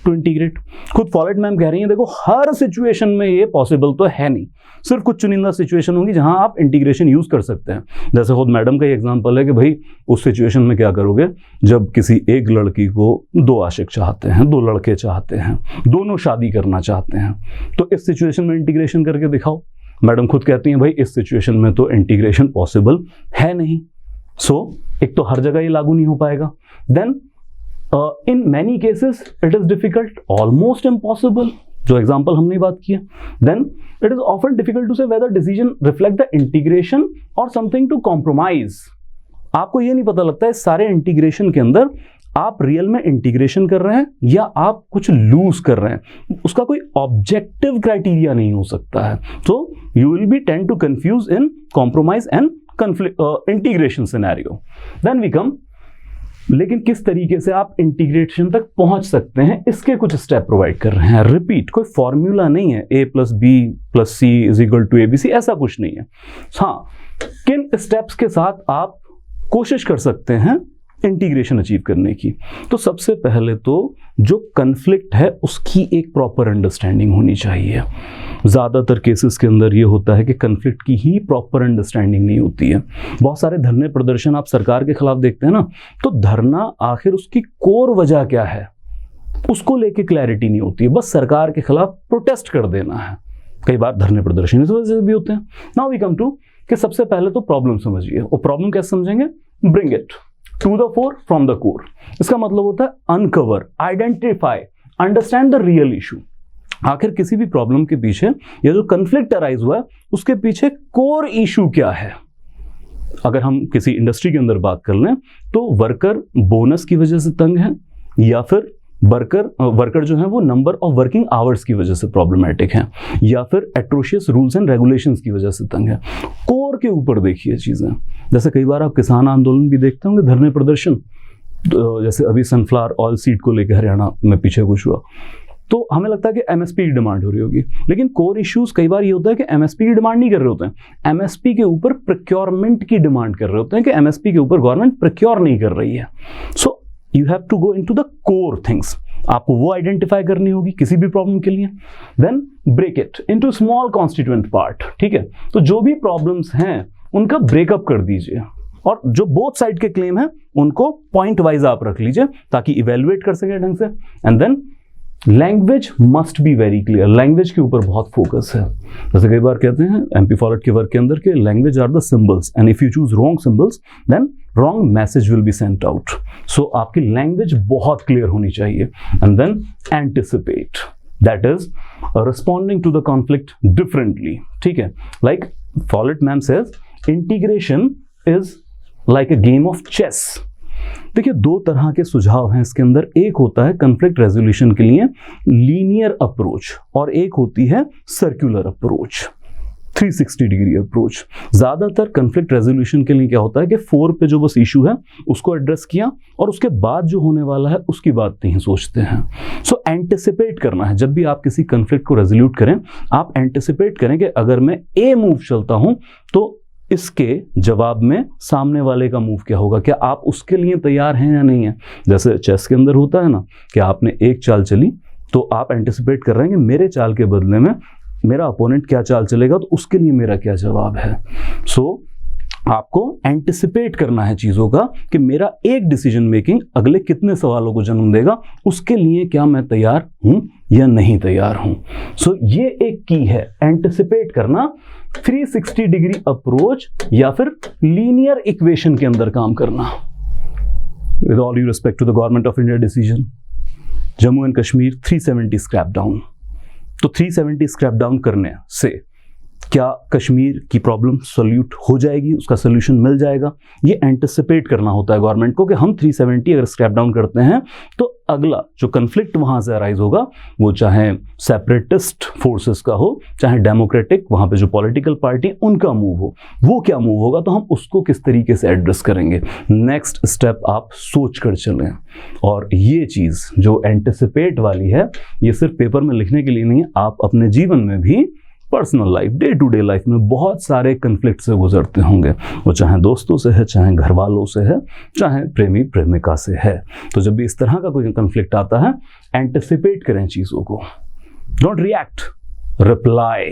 to integrate. खुद फॉलेट मैम कह रही हैं देखो हर सिचुएशन में ये पॉसिबल तो है नहीं, सिर्फ कुछ चुनिंदा सिचुएशन होंगी जहां आप इंटीग्रेशन यूज कर सकते हैं। जैसे खुद मैडम का ही एग्जांपल है कि भाई उस सिचुएशन में क्या करोगे जब किसी एक लड़की को दो आशिक चाहते हैं, दो लड़के चाहते हैं, दोनों शादी करना चाहते हैं, तो इस सिचुएशन में इंटीग्रेशन करके दिखाओ। मैडम खुद कहती हैं भाई इस सिचुएशन में तो इंटीग्रेशन पॉसिबल है नहीं। एक तो हर जगह ये लागू नहीं हो पाएगा। Then in many cases it is difficult, almost impossible, जो एग्जाम्पल हमने बात की है। Then it is often difficult to say whether decision reflect the integration or something to compromise। आपको ये नहीं पता लगता है सारे इंटीग्रेशन के अंदर आप रियल में इंटीग्रेशन कर रहे हैं या आप कुछ लूज कर रहे हैं, उसका कोई ऑब्जेक्टिव क्राइटेरिया नहीं हो सकता है। तो you will be tend to confuse in compromise and conflict integration scenario. Then we come, लेकिन किस तरीके से आप इंटीग्रेशन तक पहुंच सकते हैं इसके कुछ स्टेप प्रोवाइड कर रहे हैं। रिपीट, कोई फॉर्मूला नहीं है a + b + c = abc, ऐसा कुछ नहीं है। हाँ, किन स्टेप्स के साथ आप कोशिश कर सकते हैं इंटीग्रेशन अचीव करने की। तो सबसे पहले तो जो कन्फ्लिक्ट है उसकी एक प्रॉपर अंडरस्टैंडिंग होनी चाहिए। ज़्यादातर केसेस के अंदर ये होता है कि कन्फ्लिक्ट की ही प्रॉपर अंडरस्टैंडिंग नहीं होती है। बहुत सारे धरने प्रदर्शन आप सरकार के खिलाफ देखते हैं ना, तो धरना आखिर उसकी कोर वजह क्या है उसको लेके क्लैरिटी नहीं होती है, बस सरकार के खिलाफ प्रोटेस्ट कर देना है। कई बार धरने प्रदर्शन इस वजह से भी होते हैं। नाउ वी कम टू कि सबसे पहले तो प्रॉब्लम समझिए, और प्रॉब्लम कैसे समझेंगे, bring it to the fore from the core. इसका मतलब होता है uncover, identify, understand the real issue. आखिर किसी भी प्रॉब्लम के पीछे या जो कन्फ्लिक्ट अराइज हुआ है उसके पीछे कोर इशू क्या है। अगर हम किसी इंडस्ट्री के अंदर बात कर लें तो वर्कर बोनस की वजह से तंग है, या फिर वर्कर जो है वो नंबर ऑफ वर्किंग आवर्स की वजह से प्रॉब्लमेटिक है, या फिर एट्रोशियस रूल्स एंड रेगुलेशंस की वजह से तंग है। कोर के ऊपर देखिए चीजें। जैसे कई बार आप किसान आंदोलन भी देखते होंगे, धरने प्रदर्शन, जैसे अभी सनफ्लावर ऑयल सीड को लेकर हरियाणा में पीछे कुछ हुआ, तो हमें लगता है कि एमएसपी की डिमांड हो रही होगी, लेकिन कोर इश्यूज कई बार ये होता है कि एमएसपी की डिमांड नहीं कर रहे होते हैं, एमएसपी के ऊपर प्रोक्योरमेंट की डिमांड कर रहे होते हैं कि एमएसपी के ऊपर गवर्नमेंट प्रोक्योर नहीं कर रही है। So you have to go into the core things, आपको वो आइडेंटिफाई करनी होगी किसी भी प्रॉब्लम के लिए। Then break it into small constituent part. ठीक है, तो जो भी प्रॉब्लम्स हैं उनका ब्रेकअप कर दीजिए, और जो बोथ साइड के क्लेम है उनको पॉइंट वाइज आप रख लीजिए ताकि इवेल्युएट कर सके ढंग से। And then language must be very clear, language के ऊपर बहुत फोकस है। जैसे कई बार कहते हैं एमपी फॉलेट के वर्क के अंदर के language are the symbols, and if you choose wrong symbols then wrong message will be sent out. So आपकी लैंग्वेज बहुत क्लियर होनी चाहिए। And then anticipate, that is responding to the conflict differently. ठीक है, like Follett ma'am says integration is like a game of chess. देखिए दो तरह के सुझाव हैं इसके अंदर, एक होता है कॉन्फ्लिक्ट रेजोल्यूशन के लिए लीनियर अप्रोच, और एक होती है सर्कुलर अप्रोच, 360 डिग्री अप्रोच। ज्यादातर कॉन्फ्लिक्ट रेजोल्यूशन के लिए क्या होता है कि 4 पे जो बस इशू है उसको एड्रेस किया और उसके बाद जो होने वाला है उसकी बात नहीं सोचते हैं। सो एंटिसिपेट करना है, जब भी आप किसी कॉन्फ्लिक्ट को रेजोल्यूट करें आप एंटिसिपेट करें कि अगर मैं ए मूव चलता हूं तो इसके जवाब में सामने वाले का मूव क्या होगा, क्या आप उसके लिए तैयार हैं या नहीं है। जैसे चेस के अंदर होता है ना कि आपने एक चाल चली तो आप एंटिसिपेट कर रहे हैं कि मेरे चाल के बदले में मेरा अपोनेंट क्या चाल चलेगा तो उसके लिए मेरा क्या जवाब है। सो आपको एंटिसिपेट करना है चीजों का कि मेरा एक डिसीजन मेकिंग अगले कितने सवालों को जन्म देगा, उसके लिए क्या मैं तैयार हूं या नहीं तैयार हूं। सो ये एक की है, एंटिसिपेट करना, 360 डिग्री अप्रोच या फिर लीनियर इक्वेशन के अंदर काम करना। With all due respect to the government of India decision, Jammu and Kashmir 370 scrap down, तो 370 स्क्रैप डाउन करने से क्या कश्मीर की प्रॉब्लम सोल्यूट हो जाएगी, उसका सोल्यूशन मिल जाएगा, ये एंटिसिपेट करना होता है गवर्नमेंट को कि हम 370 अगर स्क्रैप डाउन करते हैं तो अगला जो कन्फ्लिक्ट वहां से अराइज होगा वो चाहे सेपरेटिस्ट फोर्सेस का हो चाहे डेमोक्रेटिक, वहां पे जो पॉलिटिकल पार्टी उनका मूव हो, वो क्या मूव होगा तो हम उसको किस तरीके से एड्रेस करेंगे। नेक्स्ट स्टेप आप सोच कर चलें, और ये चीज जो एंटिसिपेट वाली है ये सिर्फ पेपर में लिखने के लिए नहीं है, आप अपने जीवन में भी personal life, day to day life में बहुत सारे कन्फ्लिक्ट से गुजरते होंगे, वो चाहे दोस्तों से है, चाहे घर वालों से है, चाहे प्रेमी प्रेमिका से है। तो जब भी इस तरह का कोई कन्फ्लिक्ट आता है, एंटिसिपेट करें चीज़ों को, डोंट रिएक्ट, रिप्लाई।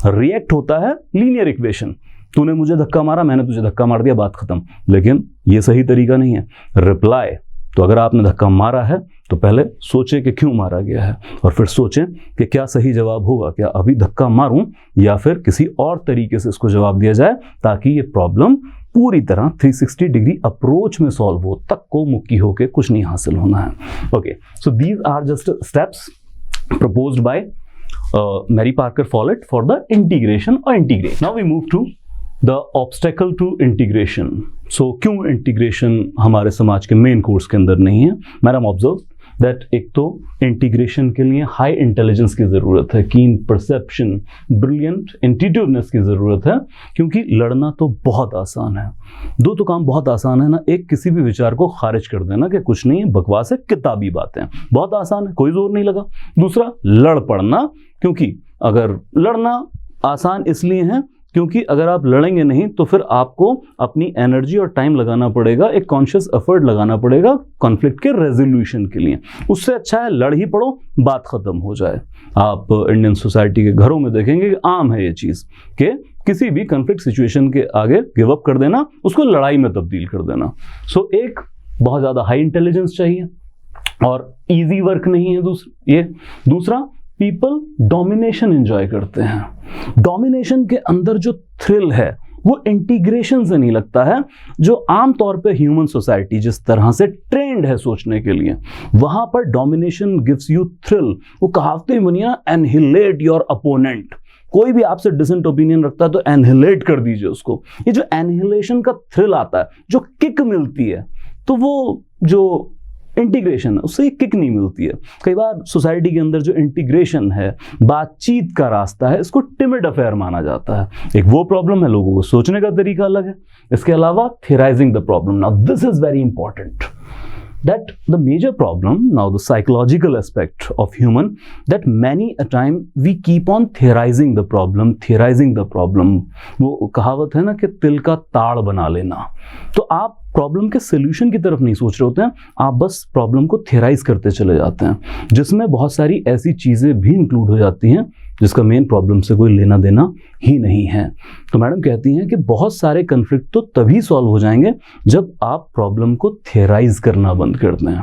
रिएक्ट होता है लीनियर इक्वेशन, तूने मुझे धक्का मारा, मैंने तुझे धक्का मार दिया, बात खत्म। लेकिन ये सही तरीका नहीं है। रिप्लाई, तो अगर आपने धक्का मारा है तो पहले सोचें कि क्यों मारा गया है, और फिर सोचें कि क्या सही जवाब होगा, क्या अभी धक्का मारूं या फिर किसी और तरीके से इसको जवाब दिया जाए, ताकि ये प्रॉब्लम पूरी तरह 360 डिग्री अप्रोच में सॉल्व हो, तक को मुक्की होके कुछ नहीं हासिल होना है। Okay, so these are just steps proposed by Mary Parker Follett for the integration or integration. Now we move to the obstacle to integration. So क्यों integration हमारे समाज के मेन कोर्स के अंदर नहीं है? मैडम ऑब्जर्व दैट एक तो इंटीग्रेशन के लिए हाई इंटेलिजेंस की ज़रूरत है, कीन परसेप्शन, ब्रिलियंट इंट्यूटिवनेस की ज़रूरत है, क्योंकि लड़ना तो बहुत आसान है, दो तो काम बहुत आसान है ना, एक किसी भी विचार को खारिज कर देना कि कुछ नहीं है, बकवास है, किताबी बातें, बहुत आसान है, कोई जोर नहीं लगा। दूसरा लड़ पड़ना, क्योंकि अगर लड़ना आसान इसलिए है क्योंकि अगर आप लड़ेंगे नहीं तो फिर आपको अपनी एनर्जी और टाइम लगाना पड़ेगा, एक कॉन्शियस एफर्ट लगाना पड़ेगा कॉन्फ्लिक्ट के रेजोल्यूशन के लिए। उससे अच्छा है लड़ ही पड़ो, बात खत्म हो जाए। आप इंडियन सोसाइटी के घरों में देखेंगे कि आम है ये चीज़ कि किसी भी कॉन्फ्लिक्ट सिचुएशन के आगे गिव अप कर देना, उसको लड़ाई में तब्दील कर देना। सो एक बहुत ज़्यादा हाई इंटेलिजेंस चाहिए और ईजी वर्क नहीं है। दूसरा पीपल डोमिनेशन एंजॉय करते हैं। डोमिनेशन के अंदर जो थ्रिल है वो इंटीग्रेशन से नहीं लगता है, जो आमतौर पे ह्यूमन सोसाइटी जिस तरह से ट्रेंड है सोचने के लिए, वहां पर डोमिनेशन गिव्स यू थ्रिल। वो कहावतें बनिया, एनहिलेट योर अपोनेंट। कोई भी आपसे डिसेंट ओपिनियन रखता है तो एनहिलेट कर दीजिए उसको। ये जो एनहिलेशन का थ्रिल आता है, जो किक मिलती है, तो वो जो इंटीग्रेशन है उससे किक नहीं मिलती है। कई बार सोसाइटी के अंदर जो इंटीग्रेशन है, बातचीत का रास्ता है, इसको टिमिड अफेयर माना जाता है। एक वो प्रॉब्लम है, लोगों को सोचने का तरीका अलग है। इसके अलावा थियराइजिंग the problem, now this is very important, that the major problem, now the psychological aspect of human, that many a time we keep on theorizing the problem. वो कहावत है ना कि तिल का ताड़ बना लेना। तो आप प्रॉब्लम के सोल्यूशन की तरफ नहीं सोच रहे होते हैं, आप बस प्रॉब्लम को थियराइज करते चले जाते हैं, जिसमें बहुत सारी ऐसी चीज़ें भी इंक्लूड हो जाती हैं जिसका मेन प्रॉब्लम से कोई लेना देना ही नहीं है। तो मैडम कहती हैं कि बहुत सारे कन्फ्लिक्ट तो तभी सॉल्व हो जाएंगे जब आप प्रॉब्लम को थियराइज करना बंद कर दें।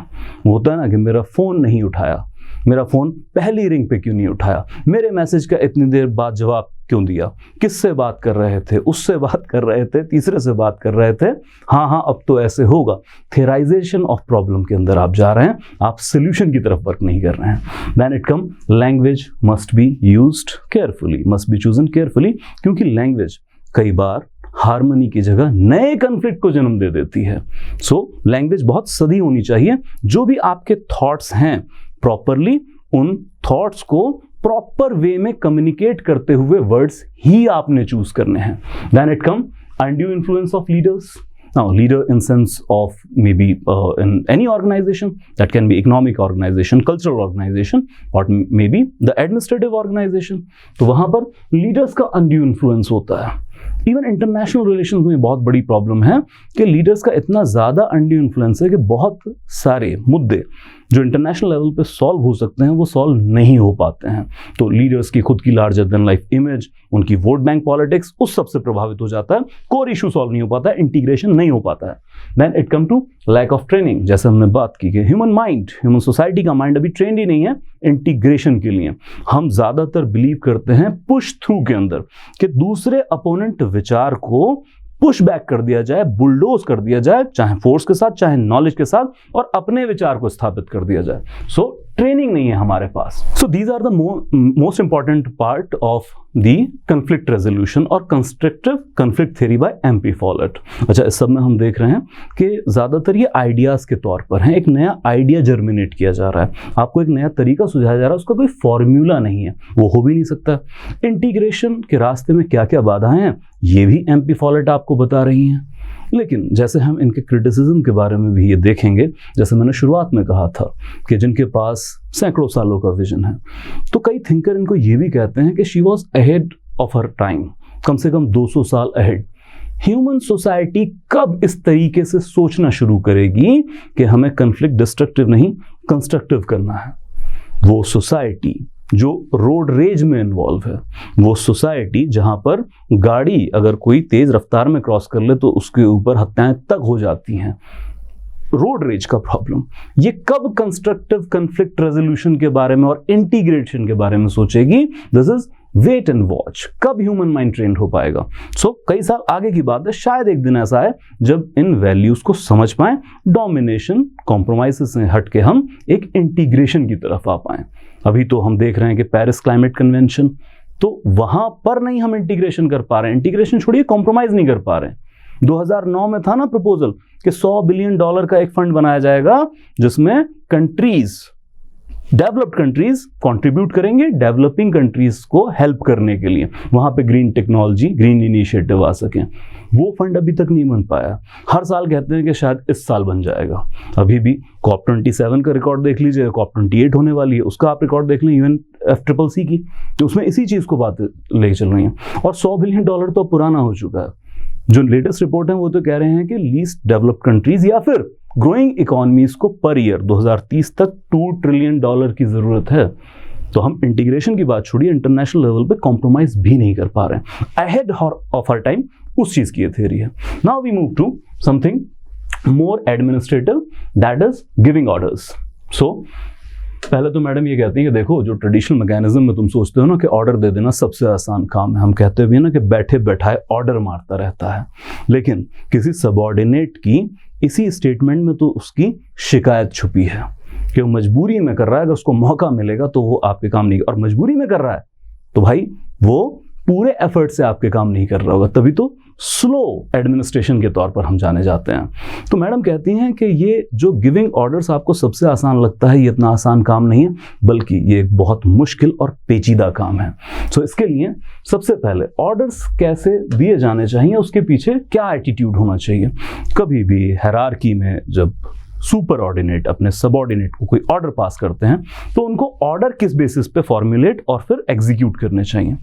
होता है ना कि मेरा फ़ोन नहीं उठाया, मेरा फ़ोन पहली रिंग पे क्यों नहीं उठाया, मेरे मैसेज का इतनी देर बाद जवाब क्यों दिया, किससे बात कर रहे थे, उससे बात कर रहे थे, तीसरे से बात कर रहे थे, हाँ अब तो ऐसे होगा। थियराइजेशन ऑफ प्रॉब्लम के अंदर आप जा रहे हैं, आप सोल्यूशन की तरफ वर्क नहीं कर रहे हैं। Then it come language must be used carefully, must be chosen carefully, क्योंकि लैंग्वेज कई बार हार्मनी की जगह नए कन्फ्लिक्ट को जन्म दे देती है। सो लैंग्वेज बहुत सदी होनी चाहिए। जो भी आपके थॉट्स हैं, प्रॉपरली उन थॉट्स को प्रॉपर वे में कम्युनिकेट करते हुए वर्ड्स ही आपने चूज करने हैं। Then it come undue influence of leaders. Now, leader in sense of maybe in any organization, that can be economic organization, cultural organization, or maybe the administrative organization. तो वहाँ पर leaders का undue influence होता है। Even international relation में बहुत बड़ी problem है कि लीडर्स का इतना ज़्यादा अनड्यू इन्फ्लुएंस है कि बहुत सारे मुद्दे जो इंटरनेशनल लेवल पे सॉल्व हो सकते हैं वो सॉल्व नहीं हो पाते हैं। तो लीडर्स की खुद की लार्जर देन लाइफ इमेज, उनकी वोट बैंक पॉलिटिक्स, उस सब से प्रभावित हो जाता है। कोर इशू सॉल्व नहीं हो पाता है, इंटीग्रेशन नहीं हो पाता है। Then it come to lack of training. जैसे हमने बात की कि ह्यूमन सोसाइटी का माइंड अभी ट्रेंड ही नहीं है इंटीग्रेशन के लिए। हम ज़्यादातर बिलीव करते हैं पुश थ्रू के अंदर कि दूसरे अपोनेंट विचार को पुश बैक कर दिया जाए, बुलडोज कर दिया जाए, चाहे फोर्स के साथ चाहे नॉलेज के साथ, और अपने विचार को स्थापित कर दिया जाए। सो ट्रेनिंग नहीं है हमारे पास। So these are the most important part of the conflict resolution और constructive conflict theory by MP Follett. अच्छा, इस सब में हम देख रहे हैं कि ज़्यादातर ये आइडियाज़ के तौर पर हैं। एक नया आइडिया जर्मिनेट किया जा रहा है, आपको एक नया तरीका सुझाया जा रहा है, उसका कोई फॉर्मूला नहीं है, वो हो भी नहीं सकता। इंटीग्रेशन के रास्ते में क्या क्या बाधाएं हैं ये भी MP फॉलेट आपको बता रही हैं। लेकिन जैसे हम इनके क्रिटिसिज्म के बारे में भी ये देखेंगे, जैसे मैंने शुरुआत में कहा था कि जिनके पास सैकड़ों सालों का विजन है, तो कई थिंकर इनको ये भी कहते हैं कि she was ahead of her time, कम से कम 200 साल अहेड। ह्यूमन सोसाइटी कब इस तरीके से सोचना शुरू करेगी कि हमें कन्फ्लिक्ट डिस्ट्रक्टिव नहीं कंस्ट्रक्टिव करना है? वो सोसाइटी जो रोड रेज में इन्वॉल्व है, वो सोसाइटी जहां पर गाड़ी अगर कोई तेज रफ्तार में क्रॉस कर ले तो उसके ऊपर हत्याएं तक हो जाती हैं, रोड रेज का प्रॉब्लम, ये कब कंस्ट्रक्टिव कन्फ्लिक्ट रेजोल्यूशन के बारे में और इंटीग्रेशन के बारे में सोचेगी? This is wait and watch. कब ह्यूमन माइंड ट्रेंड हो पाएगा? कई साल आगे की बात है, शायद एक दिन ऐसा है जब इन वैल्यूज को समझ पाएं, डोमिनेशन कॉम्प्रोमाइज से हट के हम एक इंटीग्रेशन की तरफ आ पाएं। अभी तो हम देख रहे हैं कि पेरिस क्लाइमेट कन्वेंशन, तो वहां पर नहीं हम इंटीग्रेशन कर पा रहे हैं, इंटीग्रेशन छोड़िए कॉम्प्रोमाइज नहीं कर पा रहे हैं। 2009 में था ना प्रपोजल कि $100 बिलियन का एक फंड बनाया जाएगा जिसमें कंट्रीज, डेवलप्ड कंट्रीज कंट्रीब्यूट करेंगे डेवलपिंग कंट्रीज को हेल्प करने के लिए, वहां पे ग्रीन टेक्नोलॉजी, ग्रीन इनिशिएटिव आ सके। वो फंड अभी तक नहीं बन पाया। हर साल कहते हैं कि शायद इस साल बन जाएगा। अभी भी COP27 का रिकॉर्ड देख लीजिए, COP28 होने वाली है, उसका आप रिकॉर्ड देख लें UNFCCC की, तो उसमें इसी चीज को बात लेके चल रही है। और $100 बिलियन तो पुराना हो चुका है। जो लेटेस्ट रिपोर्ट है वो तो कह रहे हैं कि लीस्ट डेवलप्ड कंट्रीज या फिर ग्रोइंग इकोनॉमीज को पर ईयर 2030 तक $2 ट्रिलियन की जरूरत है। तो हम इंटीग्रेशन की बात छोड़िए, इंटरनेशनल लेवल पे कॉम्प्रोमाइज भी नहीं कर पा रहे हैं। अहेड ऑफ आवर टाइम उस चीज की ये थ्योरी है। Now we move to something more administrative, that is giving orders. So पहले तो मैडम ये कहती है कि देखो, जो ट्रेडिशनल मैकेनिज्म में तुम सोचते हो ना कि ऑर्डर दे देना सबसे आसान काम है, हम कहते भी है ना कि बैठे बैठाए ऑर्डर मारता रहता है, लेकिन किसी सबऑर्डिनेट की इसी स्टेटमेंट में तो उसकी शिकायत छुपी है कि वो मजबूरी में कर रहा है, अगर उसको मौका मिलेगा तो वो आपके काम नहीं, और मजबूरी में कर रहा है तो भाई वो पूरे एफर्ट से आपके काम नहीं कर रहा होगा, तभी तो स्लो एडमिनिस्ट्रेशन के तौर पर हम जाने जाते हैं। तो मैडम कहती हैं कि ये जो गिविंग ऑर्डर्स आपको सबसे आसान लगता है, ये इतना आसान काम नहीं है, बल्कि ये एक बहुत मुश्किल और पेचीदा काम है। सो इसके लिए सबसे पहले ऑर्डर्स कैसे दिए जाने चाहिए, उसके पीछे क्या एटीट्यूड होना चाहिए। कभी भी हायरार्की में जब सुपर ऑर्डिनेट अपने सबऑर्डिनेट को कोई ऑर्डर पास करते हैं तो उनको ऑर्डर किस बेसिस पे फॉर्मुलेट और फिर एग्जीक्यूट करने चाहिए।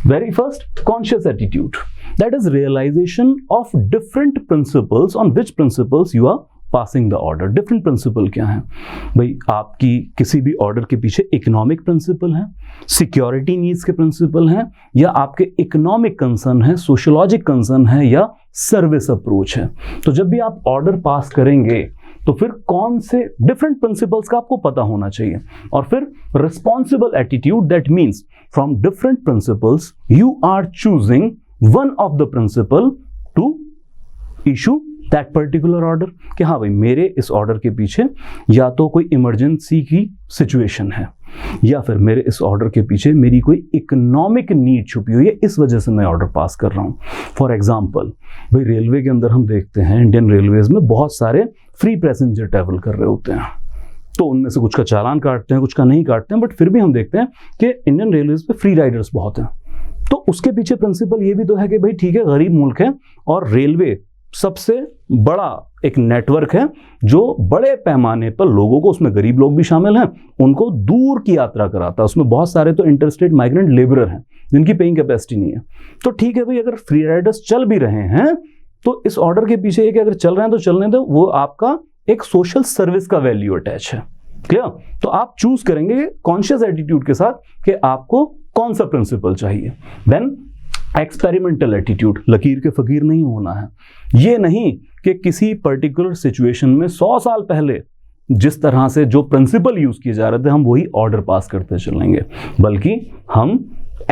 Very first, conscious attitude, that is realisation of different principles on which principles you are passing the order. Different principle क्या है भाई? आपकी किसी भी ऑर्डर के पीछे इकोनॉमिक प्रिंसिपल है, सिक्योरिटी नीड्स के प्रिंसिपल हैं, या आपके इकोनॉमिक कंसर्न है, सोशियोलॉजिक कंसर्न है, या सर्विस अप्रोच है। तो जब भी आप ऑर्डर पास करेंगे तो फिर कौन से डिफरेंट प्रिंसिपल्स का आपको पता होना चाहिए। और फिर responsible attitude, that means from different principles you are choosing one of the principle to issue that particular order. कि हाँ भाई, मेरे इस ऑर्डर के पीछे या तो कोई इमरजेंसी की सिचुएशन है, या फिर मेरे इस ऑर्डर के पीछे मेरी कोई इकोनॉमिक नीड छुपी हुई है, इस वजह से मैं ऑर्डर पास कर रहा हूँ। फॉर एग्जाम्पल भाई, रेलवे के अंदर हम देखते हैं इंडियन रेलवेज में बहुत सारे फ्री पैसेंजर ट्रैवल कर रहे होते हैं, तो उनमें से कुछ का चालान काटते हैं, कुछ का नहीं काटते हैं, बट फिर भी हम देखते हैं कि इंडियन रेलवेज पे फ्री राइडर्स बहुत हैं। तो उसके पीछे प्रिंसिपल ये भी तो है कि भाई ठीक है, गरीब मुल्क है और रेलवे सबसे बड़ा एक नेटवर्क है जो बड़े पैमाने पर लोगों को, उसमें गरीब लोग भी शामिल हैं, उनको दूर की यात्रा कराता है। उसमें बहुत सारे तो इंटरस्टेट माइग्रेंट लेबरर हैं जिनकी पेइंग कैपेसिटी नहीं है। तो ठीक है भाई, अगर फ्री राइडर्स चल भी रहे हैं तो इस ऑर्डर के पीछे ये कि अगर चल रहे हैं तो चलने दो, वो आपका एक सोशल सर्विस का वैल्यू अटैच है। क्लियर? तो आप चूज करेंगे कॉन्शियस एटीट्यूड के साथ कि आपको कौन सा प्रिंसिपल चाहिए। देन एक्सपेरिमेंटल एटीट्यूड, लकीर के फकीर नहीं होना है। ये नहीं कि किसी पर्टिकुलर सिचुएशन में 100 साल पहले जिस तरह से जो प्रिंसिपल यूज किए जा रहे थे हम वही ऑर्डर पास करते चलेंगे, बल्कि हम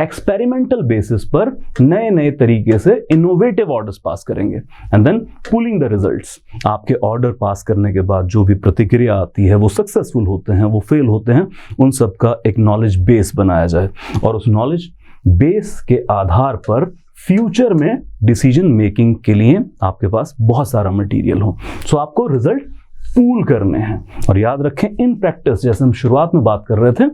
एक्सपेरिमेंटल बेसिस पर नए नए तरीके से इनोवेटिव ऑर्डर्स पास करेंगे and then pulling the results. आपके ऑर्डर पास करने के बाद जो भी प्रतिक्रिया आती है, वो सक्सेसफुल होते हैं, वो फेल होते हैं, उन सब का एक नॉलेज बेस बनाया जाए और उस नॉलेज बेस के आधार पर फ्यूचर में डिसीजन मेकिंग के लिए आपके पास बहुत सारा मटेरियल हो। सो आपको रिजल्ट पूल करने हैं। और याद रखें, इन प्रैक्टिस, जैसे हम शुरुआत में बात कर रहे थे,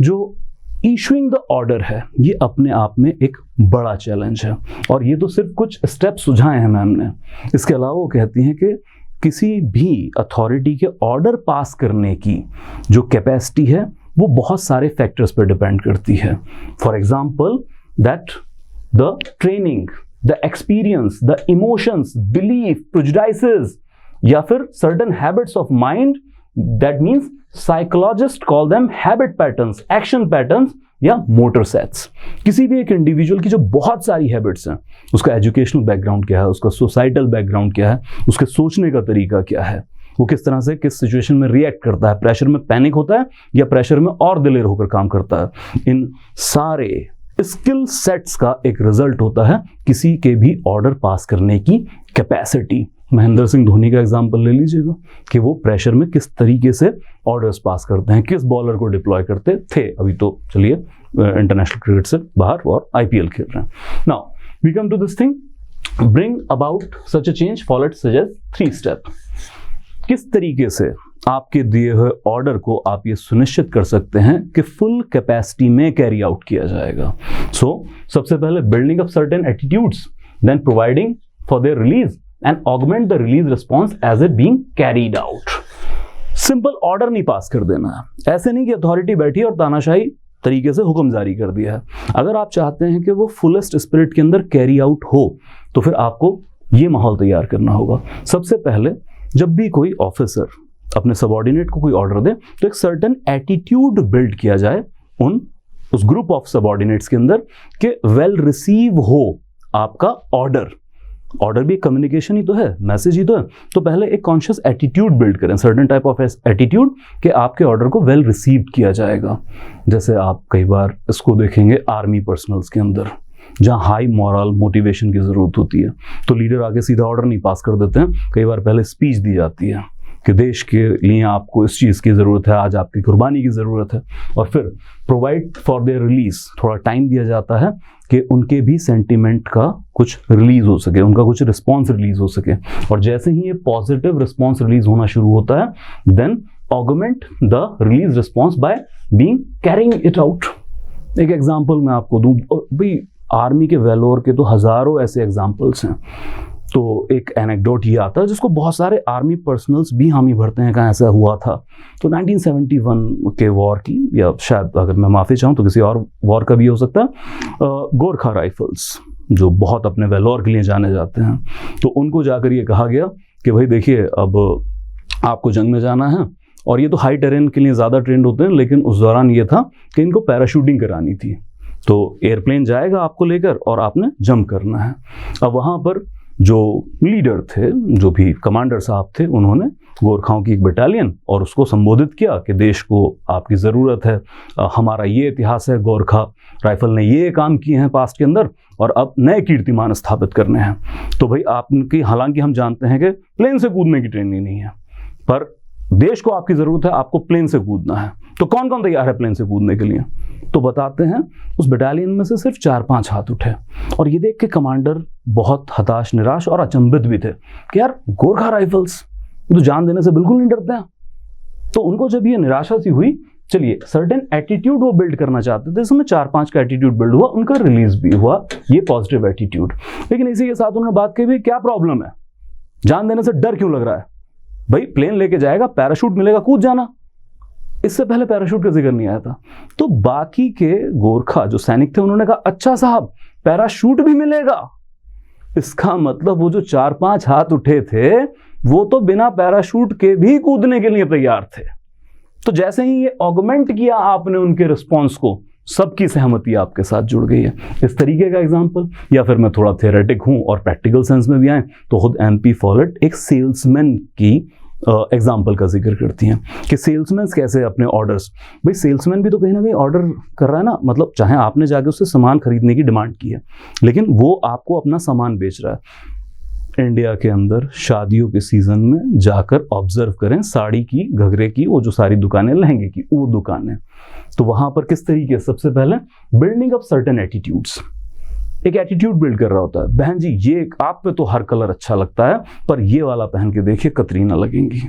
जो इशूइंग द ऑर्डर है, ये अपने आप में एक बड़ा चैलेंज है। और ये तो सिर्फ कुछ स्टेप सुझाए हैं मैम ने। इसके अलावा वो कहती हैं कि किसी भी अथॉरिटी के ऑर्डर पास करने की जो कैपेसिटी है वो बहुत सारे फैक्टर्स पर डिपेंड करती है। For example that the training, the experience, the emotions, belief, prejudices या फिर certain habits of mind, that means psychologist call them habit patterns, action patterns या मोटर सेट्स। किसी भी एक इंडिविजुअल की जो बहुत सारी हैबिट्स हैं, उसका एजुकेशनल बैकग्राउंड क्या है, उसका सोसाइटल बैकग्राउंड क्या है, उसके सोचने का तरीका क्या है, वो किस तरह से किस सिचुएशन में रिएक्ट करता है, प्रेशर में पैनिक होता है या प्रेशर में और दिलेर होकर काम करता है, इन सारे स्किल सेट्स का एक रिजल्ट होता है किसी के भी ऑर्डर पास करने की कैपेसिटी। महेंद्र सिंह धोनी का एग्जांपल ले लीजिएगा कि वो प्रेशर में किस तरीके से ऑर्डर्स पास करते हैं, किस बॉलर को डिप्लॉय करते थे। अभी तो चलिए इंटरनेशनल क्रिकेट से बाहर और आईपीएल खेल रहे हैं। Now we come to this thing, bring about such a change, follow it suggest 3 step. किस तरीके से आपके दिए हुए ऑर्डर को आप ये सुनिश्चित कर सकते हैं कि फुल कैपेसिटी में कैरी आउट किया जाएगा। सबसे पहले building up certain attitudes, then providing for their release and augment the release response as it being carried out. Simple order नहीं पास कर देना है, ऐसे नहीं कि अथॉरिटी बैठी और तानाशाही तरीके से हुक्म जारी कर दिया है। अगर आप चाहते हैं कि वो फुलेस्ट स्पिरिट के अंदर कैरी आउट हो तो फिर आपको ये माहौल तैयार करना होगा। सबसे पहले जब भी कोई ऑफिसर अपने सबऑर्डिनेट को कोई ऑर्डर दे तो एक सर्टेन एटीट्यूड बिल्ड किया जाए उस ग्रुप ऑफ सबऑर्डिनेट्स के अंदर कि वेल रिसीव हो आपका ऑर्डर। ऑर्डर भी कम्युनिकेशन ही तो है, मैसेज ही तो है। तो पहले एक कॉन्शियस एटीट्यूड बिल्ड करें, सर्टेन टाइप ऑफ एटीट्यूड कि आपके ऑर्डर को वेल रिसीव्ड किया जाएगा। जैसे आप कई बार इसको देखेंगे आर्मी पर्सनल्स के अंदर, जहाँ हाई मॉरल मोटिवेशन की ज़रूरत होती है तो लीडर आगे सीधा ऑर्डर नहीं पास कर देते हैं। कई बार पहले स्पीच दी जाती है कि देश के लिए आपको इस चीज़ की ज़रूरत है, आज आपकी कुर्बानी की ज़रूरत है, और फिर प्रोवाइड फॉर देयर रिलीज, थोड़ा टाइम दिया जाता है कि उनके भी सेंटीमेंट का कुछ रिलीज हो सके, उनका कुछ रिस्पॉन्स रिलीज हो सके। और जैसे ही ये पॉजिटिव रिस्पॉन्स रिलीज होना शुरू होता है, then augment the release response by being carrying it out. एक एग्जाम्पल मैं आपको दूं, भाई आर्मी के वेलोर के तो हज़ारों ऐसे एग्जाम्पल्स हैं। तो एक एनेक्डोट ये आता है जिसको बहुत सारे आर्मी पर्सनल्स भी हामी भरते हैं कहाँ ऐसा हुआ था। तो 1971 के वॉर की, या शायद अगर मैं माफ़ी चाहूँ तो किसी और वॉर का भी हो सकता है, गोरखा राइफल्स जो बहुत अपने वेलोर के लिए जाने जाते हैं, तो उनको जाकर ये कहा गया कि भाई देखिए अब आपको जंग में जाना है, और ये तो हाई टेरेन के लिए ज़्यादा ट्रेंड होते हैं, लेकिन उस दौरान ये था कि इनको पैराशूटिंग करानी थी। तो एयरप्लेन जाएगा आपको लेकर और आपने जंप करना है। अब वहाँ पर जो लीडर थे, जो भी कमांडर साहब थे, उन्होंने गोरखाओं की एक बटालियन और उसको संबोधित किया कि देश को आपकी ज़रूरत है, हमारा ये इतिहास है, गोरखा राइफल ने ये काम किए हैं पास्ट के अंदर और अब नए कीर्तिमान स्थापित करने हैं। तो भाई आपकी, हालांकि हम जानते हैं कि प्लेन से कूदने की ट्रेनिंग नहीं है, पर देश को आपकी ज़रूरत है, आपको प्लेन से कूदना है। तो कौन कौन तैयार है प्लेन से कूदने के लिए? तो बताते हैं उस बटालियन में से सिर्फ 4-5 हाथ उठे, और ये देख के कमांडर बहुत हताश, निराश और अचंभित भी थे कि यार गोरखा राइफल्स तो जान देने से बिल्कुल नहीं डरते हैं। तो उनको जब ये निराशा सी हुई, चलिए सर्टेन एटीट्यूड वो बिल्ड करना चाहते थे, इसमें 4-5 का एटीट्यूड बिल्ड हुआ, उनका रिलीज भी हुआ, ये पॉजिटिव एटीट्यूड। लेकिन इसी के साथ उन्होंने बात की भी, क्या प्रॉब्लम है, जान देने से डर क्यों लग रहा है? भाई प्लेन लेके जाएगा, पैराशूट मिलेगा, कूद जाना। इससे पहले पैराशूट का जिक्र नहीं आया था। तो बाकी के गोरखा जो सैनिक थे उन्होंने कहा अच्छा साहब पैराशूट भी मिलेगा। इसका मतलब वो जो 4-5 हाथ उठे थे वो तो बिना पैराशूट के भी कूदने के लिए तैयार थे। तो जैसे ही ये ऑगमेंट किया आपने उनके रिस्पॉन्स को, सबकी सहमति आपके साथ जुड़ गई है। इस तरीके का एग्जाम्पल, या फिर मैं थोड़ा थियोरेटिक हूं और प्रैक्टिकल सेंस में भी आए तो खुद MP फॉलेट एक सेल्समैन की एग्जाम्पल का जिक्र करती हैं कि सेल्समैन कैसे अपने ऑर्डर्स, भाई सेल्समैन भी तो कहीं ना कहीं ऑर्डर कर रहा है ना, मतलब चाहे आपने जाके उससे सामान खरीदने की डिमांड की है, लेकिन वो आपको अपना सामान बेच रहा है। इंडिया के अंदर शादियों के सीजन में जाकर ऑब्जर्व करें, साड़ी की, घघरे की, वो जो सारी दुकानें, लहंगे की वो दुकानें, तो वहां पर किस तरीके से सबसे पहले बिल्डिंग अप सर्टेन एटीट्यूड्स, एक एटीट्यूड बिल्ड कर रहा होता है। बहन जी ये आप पे तो हर कलर अच्छा लगता है, पर ये वाला पहन के देखिए कतरीना लगेंगी।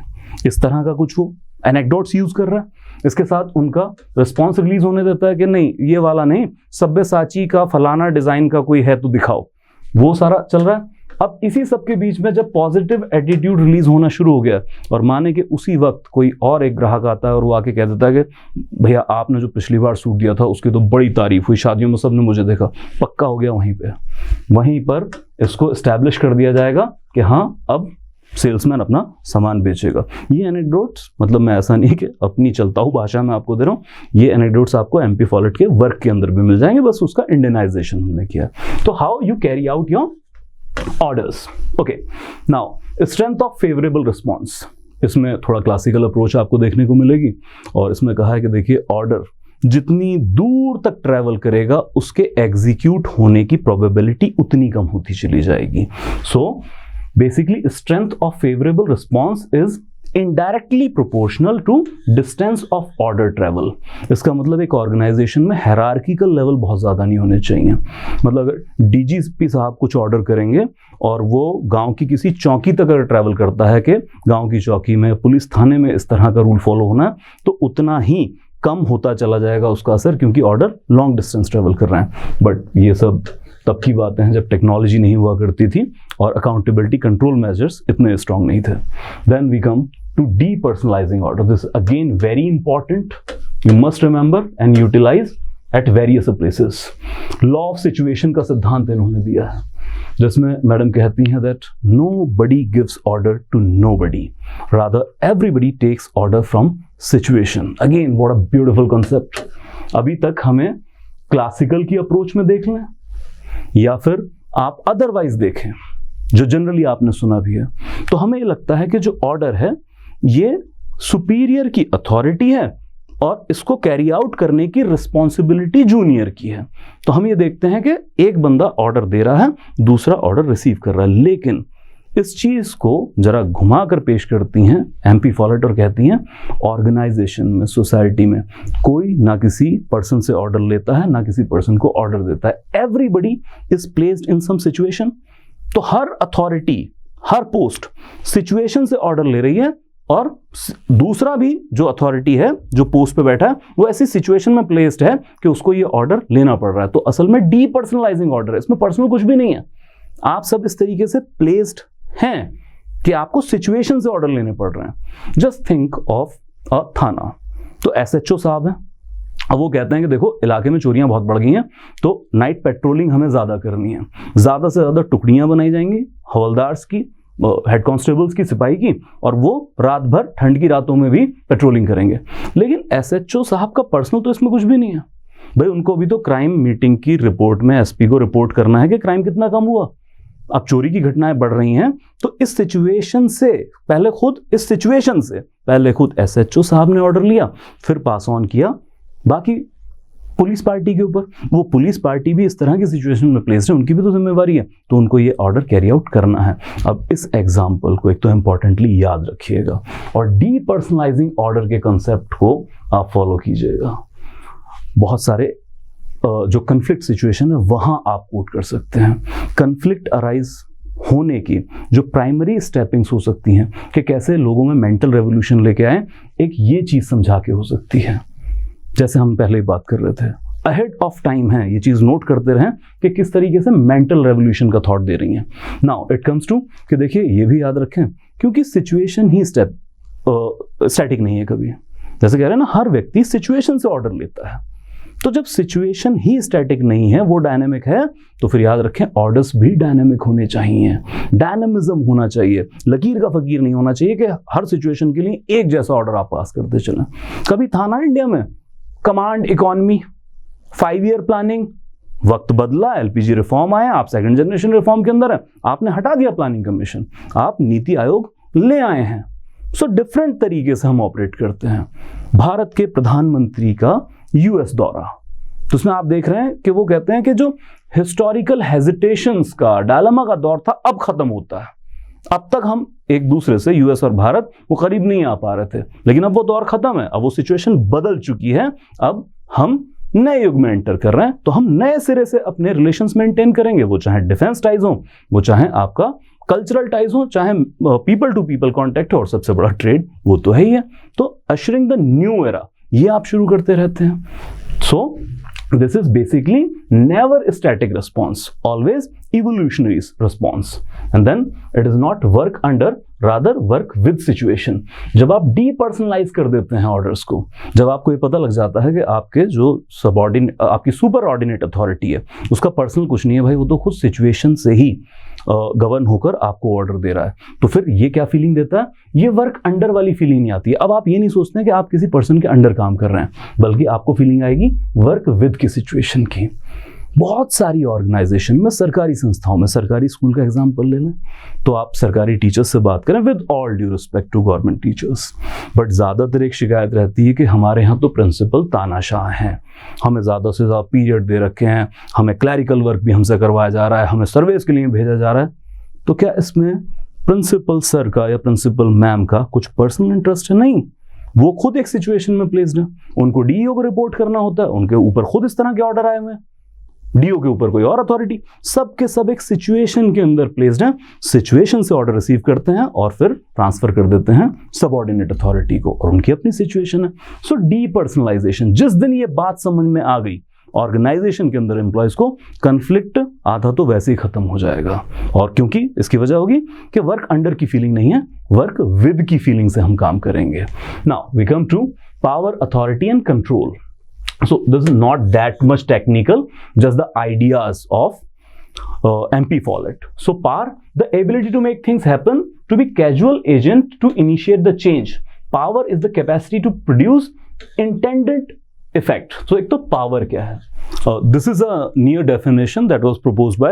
इस तरह का कुछ वो एनेक्डोट्स यूज कर रहा है। इसके साथ उनका रिस्पॉन्स रिलीज होने देता है कि नहीं ये वाला नहीं, सब्यसाची का फलाना डिजाइन का कोई है तो दिखाओ, वो सारा चल रहा है। अब इसी सब के बीच में जब पॉजिटिव एटीट्यूड रिलीज होना शुरू हो गया और माने कि उसी वक्त कोई और एक ग्राहक आता है और वो आके कह देता है कि भैया आपने जो पिछली बार सूट दिया था उसकी तो बड़ी तारीफ हुई, शादियों में सबने मुझे देखा, पक्का हो गया वहीं पर इसको एस्टैब्लिश कर दिया जाएगा कि हाँ अब सेल्समैन अपना सामान बेचेगा। ये एनेक्डोट्स मतलब मैं ऐसा नहीं कि अपनी चलता हूँ भाषा में आपको दे रहा हूँ, ये एनेक्डोट्स आपको एमपी फॉलेट के वर्क के अंदर भी मिल जाएंगे, बस उसका इंडियनाइजेशन हमने किया। तो how you carry out your orders. Okay, now strength of favourable response, इसमें थोड़ा क्लासिकल अप्रोच आपको देखने को मिलेगी और इसमें कहा है कि देखिए ऑर्डर जितनी दूर तक ट्रैवल करेगा उसके एग्जीक्यूट होने की प्रोबेबिलिटी उतनी कम होती चली जाएगी। So basically strength of favourable response is indirectly proportional to distance of order travel. इसका मतलब एक ऑर्गेनाइजेशन में हायरार्किकल लेवल बहुत ज़्यादा नहीं होने चाहिए। मतलब अगर डीजीपी साहब कुछ ऑर्डर करेंगे और वो गांव की किसी चौकी तक अगर ट्रैवल करता है कि गांव की चौकी में पुलिस थाने में इस तरह का रूल फॉलो होना है, तो उतना ही कम होता चला जाएगा उसका असर, क्योंकि ऑर्डर लॉन्ग डिस्टेंस ट्रैवल कर रहे हैं। बट ये सब तब की बातें हैं जब टेक्नोलॉजी नहीं हुआ करती थी और अकाउंटेबिलिटी कंट्रोल मेजर्स इतने स्ट्रांग नहीं थे। Then we come to depersonalizing order. This is again very important. You must remember and utilize at various places. Law of situation का सिद्धांत इन्होंने दिया है, जिसमें मैडम कहती हैं that nobody gives order to nobody. Rather, everybody takes order from situation. Again, what a beautiful concept. अभी तक हमें क्लासिकल की अप्रोच में देख लें या फिर आप अदरवाइज देखें, जो जनरली आपने सुना भी है, तो हमें ये लगता है कि जो ऑर्डर है ये सुपीरियर की अथॉरिटी है और इसको कैरी आउट करने की रिस्पॉन्सिबिलिटी जूनियर की है। तो हम ये देखते हैं कि एक बंदा ऑर्डर दे रहा है, दूसरा ऑर्डर रिसीव कर रहा है, लेकिन इस चीज को जरा घुमा कर पेश करती हैं एमपी फॉलेट और कहती हैं ऑर्गेनाइजेशन में, सोसाइटी में कोई ना किसी पर्सन से ऑर्डर लेता है ना किसी पर्सन को ऑर्डर देता है। Everybody is placed in some situation. तो हर अथॉरिटी, हर पोस्ट सिचुएशन से ऑर्डर ले रही है और दूसरा भी जो अथॉरिटी है जो पोस्ट पे बैठा है वो ऐसी सिचुएशन में प्लेस्ड है कि उसको ये ऑर्डर लेना पड़ रहा है। तो असल में डीपर्सनलाइजिंग ऑर्डर है, इसमें पर्सनल कुछ भी नहीं है। आप सब इस तरीके से प्लेस्ड हैं कि आपको सिचुएशन से ऑर्डर लेने पड़ रहे हैं। जस्ट थिंक ऑफ अ थाना। तो एसएचओ साहब हैं, अब वो कहते हैं कि देखो इलाके में चोरियां बहुत बढ़ गई हैं, तो नाइट पेट्रोलिंग हमें ज्यादा करनी है, ज्यादा से ज्यादा टुकड़ियां बनाई जाएंगी हवलदार्स की, हेड कांस्टेबल्स की, सिपाही की, और वो रात भर ठंड की रातों में भी पेट्रोलिंग करेंगे। लेकिन एसएचओ साहब का पर्सनल तो इसमें कुछ भी नहीं है। भाई उनको भी तो क्राइम मीटिंग की रिपोर्ट में एसपी को रिपोर्ट करना है कि क्राइम कितना कम हुआ। अब चोरी की घटनाएं बढ़ रही हैं, तो इस सिचुएशन से पहले खुद एसएचओ साहब ने ऑर्डर लिया, फिर पास ऑन किया बाकी पुलिस पार्टी के ऊपर। वो पुलिस पार्टी भी इस तरह की सिचुएशन में प्लेस्ड है, उनकी भी तो जिम्मेवारी है, तो उनको ये ऑर्डर कैरी आउट करना है। अब इस एग्जाम्पल को एक तो इंपॉर्टेंटली याद रखिएगा और डीपर्सनलाइजिंग ऑर्डर के कंसेप्ट को आप फॉलो कीजिएगा। बहुत सारे जो कन्फ्लिक्ट सिचुएशन है वहां आप कोट कर सकते हैं। कन्फ्लिक्ट अराइज होने की जो प्राइमरी स्टेपिंग्स हो सकती हैं कि कैसे लोगों में मेंटल रेवोल्यूशन लेके आए, एक ये चीज समझा के हो सकती है। जैसे हम पहले ही बात कर रहे थे, अहेड ऑफ टाइम है, ये चीज नोट करते रहें कि किस तरीके से मेंटल रेवोल्यूशन का थॉट दे रही हैं। नाउ इट कम्स टू कि देखिए ये भी याद रखें, क्योंकि सिचुएशन ही स्टैटिक नहीं है कभी। जैसे कह रहे हैं ना, हर व्यक्ति सिचुएशन से ऑर्डर लेता है। तो जब सिचुएशन ही स्टैटिक नहीं है, वो डायनेमिक है, तो फिर याद रखें ऑर्डर्स भी डायनेमिक होने चाहिए, डायनेमिज्म होना चाहिए। लकीर का फकीर नहीं होना चाहिए कि हर सिचुएशन के लिए एक जैसा ऑर्डर आप पास करते चलें। कभी था ना इंडिया में कमांड इकोनॉमी, 5 ईयर प्लानिंग, वक्त बदला, एलपीजी रिफॉर्म आया, आप सेकंड जनरेशन रिफॉर्म के अंदर है, आपने हटा दिया प्लानिंग कमीशन, आप नीति आयोग ले आए हैं। सो डिफरेंट तरीके से हम ऑपरेट करते हैं। भारत के प्रधानमंत्री का यूएस दौरा, तो उसमें आप देख रहे हैं कि वो कहते हैं कि जो हिस्टोरिकल हेजिटेशंस का, डायलेमा का दौर था, अब खत्म होता है। अब तक हम एक दूसरे से, यूएस और भारत, वो करीब नहीं आ पा रहे थे, लेकिन अब वो दौर खत्म है, अब वो सिचुएशन बदल चुकी है। अब हम नए युग में एंटर कर रहे हैं, तो हम नए सिरे से अपने रिलेशंस मेंटेन करेंगे, वो चाहे डिफेंस टाइज हो, वो चाहे आपका कल्चरल टाइज हो, चाहे पीपल टू पीपल कॉन्टैक्ट हो, और सबसे बड़ा ट्रेड वो तो है ही है। तो अशरिंग द न्यू एरा ये आप शुरू करते रहते हैं। सो this is basically never a static response, always evolutionary response, and then it is not work under, rather work with situation। जब आप depersonalize कर देते हैं ऑर्डर्स को, जब आपको ये पता लग जाता है कि आपके जो सबऑर्डिनेट, आपकी सुपर ऑर्डिनेट अथॉरिटी है, उसका पर्सनल कुछ नहीं है भाई, वो तो खुद सिचुएशन से ही गवर्न होकर आपको ऑर्डर दे रहा है, तो फिर ये क्या फीलिंग देता है, ये वर्क अंडर वाली फीलिंग नहीं आती है। अब आप ये नहीं सोचते हैं कि आप किसी पर्सन के अंडर काम कर रहे हैं, बल्कि आपको फीलिंग आएगी वर्क विद की सिचुएशन की। बहुत सारी ऑर्गेनाइजेशन में, सरकारी संस्थाओं में, सरकारी स्कूल का एग्जांपल ले लें तो आप सरकारी टीचर्स से बात करें, with all due respect to government teachers, but ज़्यादातर एक शिकायत रहती है कि हमारे यहाँ तो प्रिंसिपल तानाशाह हैं, हमें ज़्यादा से ज़्यादा पीरियड दे रखे हैं, हमें क्लैरिकल वर्क भी हमसे करवाया जा रहा है, हमें सर्वेस के लिए भेजा जा रहा है। तो क्या इसमें प्रिंसिपल सर का या प्रिंसिपल मैम का कुछ पर्सनल इंटरेस्ट है? नहीं, वो खुद एक सिचुएशन में प्लेस्ड है, उनको डीईओ को रिपोर्ट करना होता है, उनके ऊपर खुद इस तरह के ऑर्डर आए हुए हैं, डीओ के ऊपर कोई और अथॉरिटी, सब के सब एक सिचुएशन के अंदर प्लेस्ड हैं, सिचुएशन से ऑर्डर रिसीव करते हैं और फिर ट्रांसफर कर देते हैं सबऑर्डिनेट अथॉरिटी को, और उनकी अपनी सिचुएशन है। सो डीपर्सनलाइजेशन, जिस दिन ये बात समझ में आ गई ऑर्गेनाइजेशन के अंदर एम्प्लॉयज को, कन्फ्लिक्ट आधा तो वैसे ही खत्म हो जाएगा। और क्योंकि इसकी वजह होगी कि वर्क अंडर की फीलिंग नहीं है, वर्क विद की फीलिंग से हम काम करेंगे। Now we come to power, authority and control. So this is not that much technical, just the ideas of MP Follett. So power, the ability to make things happen, to be casual agent to initiate the change. Power is the capacity to produce intended effect. So एक तो power क्या है? This is a near definition that was proposed by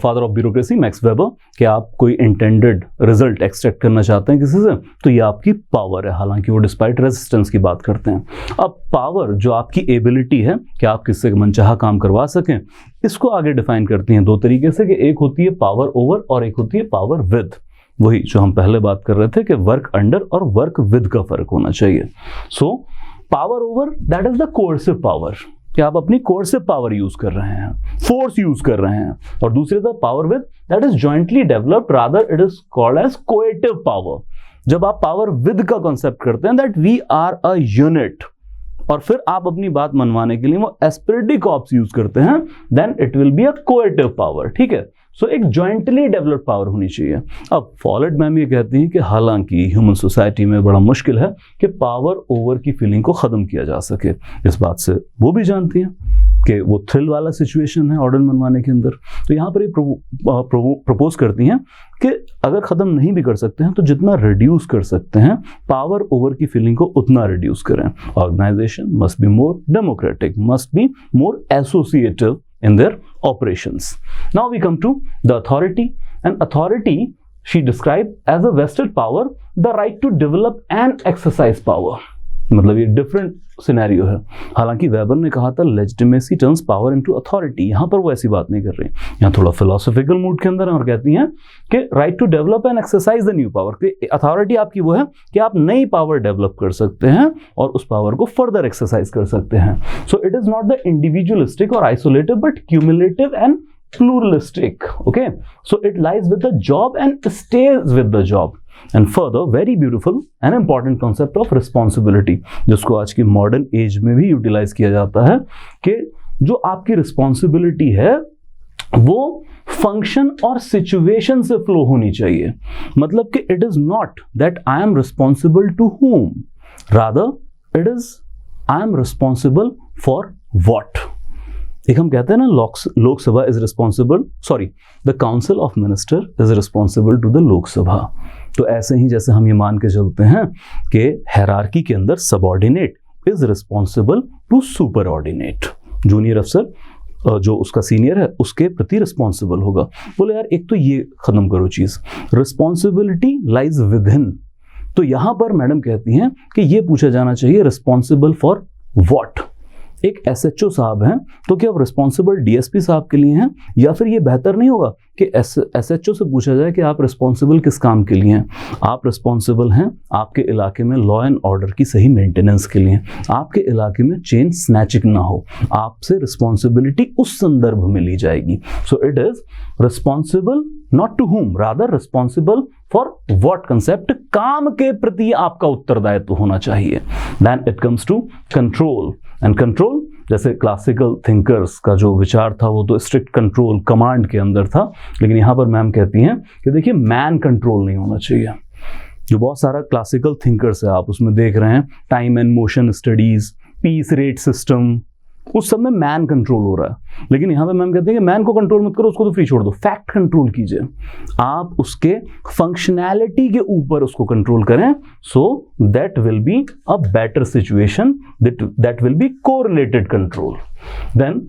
father of bureaucracy Max Weber, कि आप कोई intended result extract करना चाहते हैं किसी से, तो ये आपकी power है, हालांकि वो despite resistance की बात करते हैं। अब power जो आपकी ability है कि आप किससे मनचाहा काम करवा सकें, इसको आगे define करती हैं दो तरीके से, कि एक होती है power over और एक होती है power with। वही जो हम पहले बात कर रहे थे कि वर्क अंडर और वर्क विद का फर्क होना चाहिए। So power over, that is the coercive power, कि आप अपनी कोर्सिव पावर यूज कर रहे हैं, फोर्स यूज कर रहे हैं, और दूसरे था power with, that is jointly developed, rather it is called as coactive power. जब आप पावर विद का कॉन्सेप्ट करते हैं, that we are a unit, और फिर आप अपनी बात मनवाने के लिए वो एस्पिरिटी कॉर्प्स यूज करते हैं, then it will be a coactive power. ठीक है, सो एक जॉइंटली डेवलप्ड पावर होनी चाहिए। अब फॉलेट मैम ये कहती हैं कि हालांकि ह्यूमन सोसाइटी में बड़ा मुश्किल है कि पावर ओवर की फीलिंग को खत्म किया जा सके, इस बात से वो भी जानती हैं कि वो थ्रिल वाला सिचुएशन है ऑर्डर मनवाने के अंदर। तो यहाँ पर ये प्रपोज करती हैं कि अगर ख़त्म नहीं भी कर सकते हैं तो जितना रिड्यूस कर सकते हैं पावर ओवर की फीलिंग को उतना रिड्यूस करें। Organisation must be more democratic, must be more associative in their operations. Now we come to the authority, and authority she described as a vested power, the right to develop and exercise power. मतलब ये different scenario है। हालांकि weber ने कहा था legitimacy turns power into authority, यहाँ पर वो ऐसी बात नहीं कर रही, यहाँ थोड़ा फिलोसॉफिकल मूड के अंदर है और कहती हैं कि right to develop and exercise the new power, कि अथॉरिटी आपकी वो है कि आप नई पावर डेवलप कर सकते हैं और उस पावर को फर्दर एक्सरसाइज कर सकते हैं। So it is not the individualistic और isolative but cumulative and pluralistic. Okay, so it lies with the job and stays with the job. And further, very beautiful and important concept of responsibility, जिसको आज की modern age में भी utilise किया जाता है, कि जो आपकी रिस्पॉन्सिबिलिटी है वो फंक्शन और सिचुएशन से फ्लो होनी चाहिए। मतलब कि it is not that I am responsible to whom, rather it is I am responsible for what. एक हम कहते हैं ना Lok Sabha is responsible, sorry the council of minister is responsible to the Lok Sabha. तो ऐसे ही जैसे हम ये मान के चलते हैं कि हायरार्की के अंदर subordinate is responsible to superordinate, junior अफसर जो उसका सीनियर है उसके प्रति रिस्पॉन्सिबल होगा। बोले यार एक तो ये खत्म करो चीज, रिस्पॉन्सिबिलिटी लाइज विद इन। तो यहां पर मैडम कहती हैं कि ये पूछा जाना चाहिए रिस्पॉन्सिबल फॉर व्हाट। एक एसएचओ साहब हैं तो क्या रिस्पॉन्सिबल डीएसपी साहब के लिए हैं, या फिर ये बेहतर नहीं होगा कि एसएचओ से पूछा जाए कि आप रिस्पॉन्सिबल किस काम के लिए हैं? आप रिस्पॉन्सिबल हैं आपके इलाके में लॉ एंड ऑर्डर की सही मेंटेनेंस के लिए, आपके इलाके में चेन स्नैचिंग ना हो, आपसे रिस्पॉन्सिबिलिटी उस संदर्भ में ली जाएगी। So it is responsible not to whom, rather responsible for what concept, काम के प्रति आपका उत्तरदायित्व होना चाहिए. Then it comes to control. And control, जैसे क्लासिकल थिंकर्स का जो विचार था वो तो स्ट्रिक्ट कंट्रोल कमांड के अंदर था, लेकिन यहां पर मैम कहती हैं कि देखिए मैन कंट्रोल नहीं होना चाहिए. जो बहुत सारा क्लासिकल थिंकर्स है आप उसमें देख रहे हैं, time and motion studies, piece rate system, उस सब में मैन कंट्रोल हो रहा है. लेकिन यहां पे मैम कहते हैं कि मैन को कंट्रोल मत करो, उसको तो फ्री छोड़ दो, फैक्ट कंट्रोल कीजिए. आप उसके फंक्शनैलिटी के ऊपर उसको कंट्रोल करें, so that will be a better situation, that will be correlated control. Then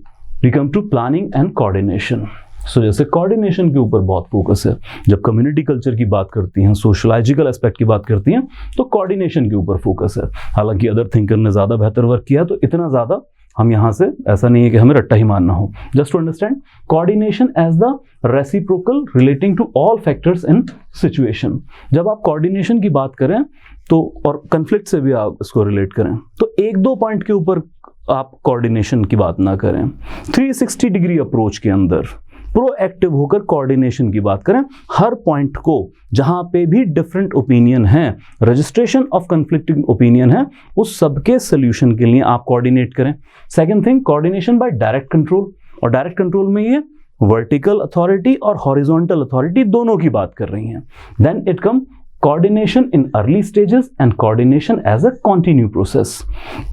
we come to planning and coordination. So जैसे कोऑर्डिनेशन के ऊपर बहुत फोकस है. जब कम्युनिटी कल्चर की बात करती हैं, सोशलाइजिकल एस्पेक्ट की बात करती हैं, तो कोऑर्डिनेशन के ऊपर फोकस है. हालांकि अदर थिंकर ने ज़्यादा बेहतर वर्क किया, तो इतना ज़्यादा हम यहाँ से ऐसा नहीं है कि हमें रट्टा ही मानना हो. Just to understand coordination as the reciprocal relating to all factors in situation. जब आप कोऑर्डिनेशन की बात करें तो, और कन्फ्लिक्ट से भी आप इसको रिलेट करें, तो एक दो पॉइंट के ऊपर आप कोऑर्डिनेशन की बात ना करें. 360 डिग्री अप्रोच के अंदर प्रोएक्टिव होकर कोऑर्डिनेशन की बात करें. हर पॉइंट को जहां पे भी डिफरेंट ओपिनियन है, रजिस्ट्रेशन ऑफ कंफ्लिक्टिंग ओपिनियन है, उस सबके सोल्यूशन के लिए आप कोऑर्डिनेट करें. Second thing, coordination by direct control. और डायरेक्ट कंट्रोल में ये वर्टिकल अथॉरिटी और हॉरिजॉन्टल अथॉरिटी दोनों की बात कर रही हैं. Then it come coordination in early stages and coordination as a continue process.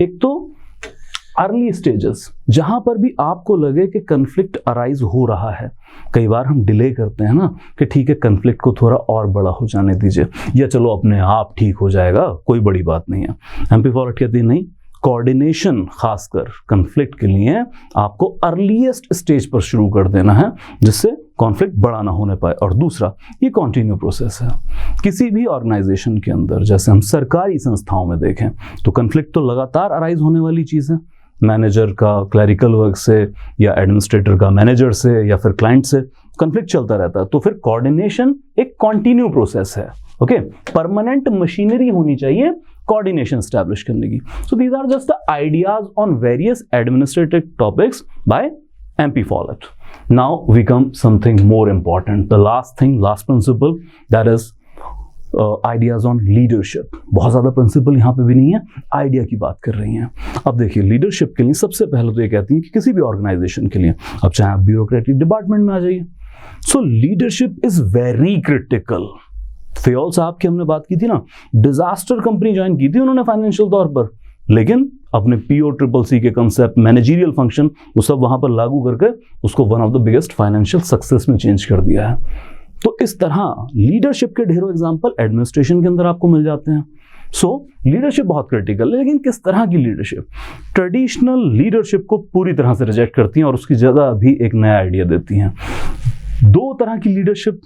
एक तो अर्ली स्टेजेस, जहां पर भी आपको लगे कि कंफ्लिक्ट अराइज हो रहा है. कई बार हम डिले करते हैं ना कि ठीक है कंफ्लिक्ट को थोड़ा और बड़ा हो जाने दीजिए, या चलो अपने आप ठीक हो जाएगा, कोई बड़ी बात नहीं है. एमपी फॉलोट कहती है नहीं, कोऑर्डिनेशन खासकर कंफ्लिक्ट के लिए आपको अर्लीस्ट स्टेज पर शुरू कर देना है, जिससे कॉन्फ्लिक्ट बड़ा ना होने पाए. और दूसरा, ये कॉन्टिन्यू प्रोसेस है. किसी भी ऑर्गेनाइजेशन के अंदर, जैसे हम सरकारी संस्थाओं में देखें, तो कंफ्लिक्ट तो लगातार अराइज होने वाली चीज़ है. मैनेजर का क्लरिकल वर्क से, या एडमिनिस्ट्रेटर का मैनेजर से, या फिर क्लाइंट से कंफ्लिक्ट चलता रहता है. तो फिर कोऑर्डिनेशन एक कॉन्टिन्यू प्रोसेस है. ओके, परमानेंट मशीनरी होनी चाहिए कोऑर्डिनेशन स्टैब्लिश करने की. So these are just the ideas on various administrative topics by MP Follett. Now we come something more important, the last thing, last principle, that is ideas on leadership. बहुत ज़्यादा principal यहाँ पे भी नहीं है, idea की बात कर रही हैं. अब देखिए, लीडरशिप के लिए सबसे पहले तो ये कहती हैं कि किसी भी ऑर्गेनाइजेशन के लिए, अब चाहे आप ब्यूरोक्रेटिक डिपार्टमेंट में आ जाइए, सो leadership is very critical. Fayol साहब की हमने बात की थी ना, डिजास्टर कंपनी ज्वाइन की थी उन्होंने फाइनेंशियल तौर पर, लेकिन अपने POCCC के कंसेप्ट, मैनेजरियल फंक्शन, वो सब वहां पर लागू करके उसको one of the biggest financial success में चेंज कर दिया है. तो इस तरह लीडरशिप के ढेरों एग्जांपल एडमिनिस्ट्रेशन के अंदर आपको मिल जाते हैं. सो लीडरशिप बहुत क्रिटिकल है, लेकिन किस तरह की लीडरशिप? ट्रेडिशनल लीडरशिप को पूरी तरह से रिजेक्ट करती हैं और उसकी जगह भी एक नया आइडिया देती हैं. दो तरह की लीडरशिप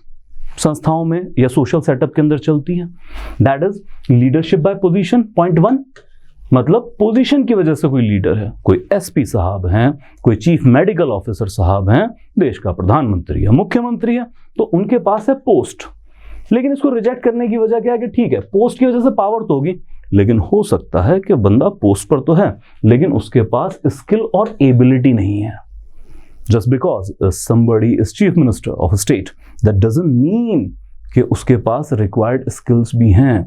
संस्थाओं में या सोशल सेटअप के अंदर चलती है. That is leadership by position. Point 1, मतलब पोजीशन की वजह से कोई लीडर है, कोई SP साहब हैं, कोई चीफ मेडिकल ऑफिसर साहब हैं, देश का प्रधानमंत्री है, मुख्यमंत्री है, तो उनके पास है पोस्ट. लेकिन इसको रिजेक्ट करने की वजह क्या है कि ठीक है पोस्ट की वजह से पावर तो होगी, लेकिन हो सकता है कि बंदा पोस्ट पर तो है लेकिन उसके पास स्किल और एबिलिटी नहीं है. Just because somebody is chief minister of a state, that doesn't mean कि उसके पास रिक्वायर्ड स्किल्स भी हैं,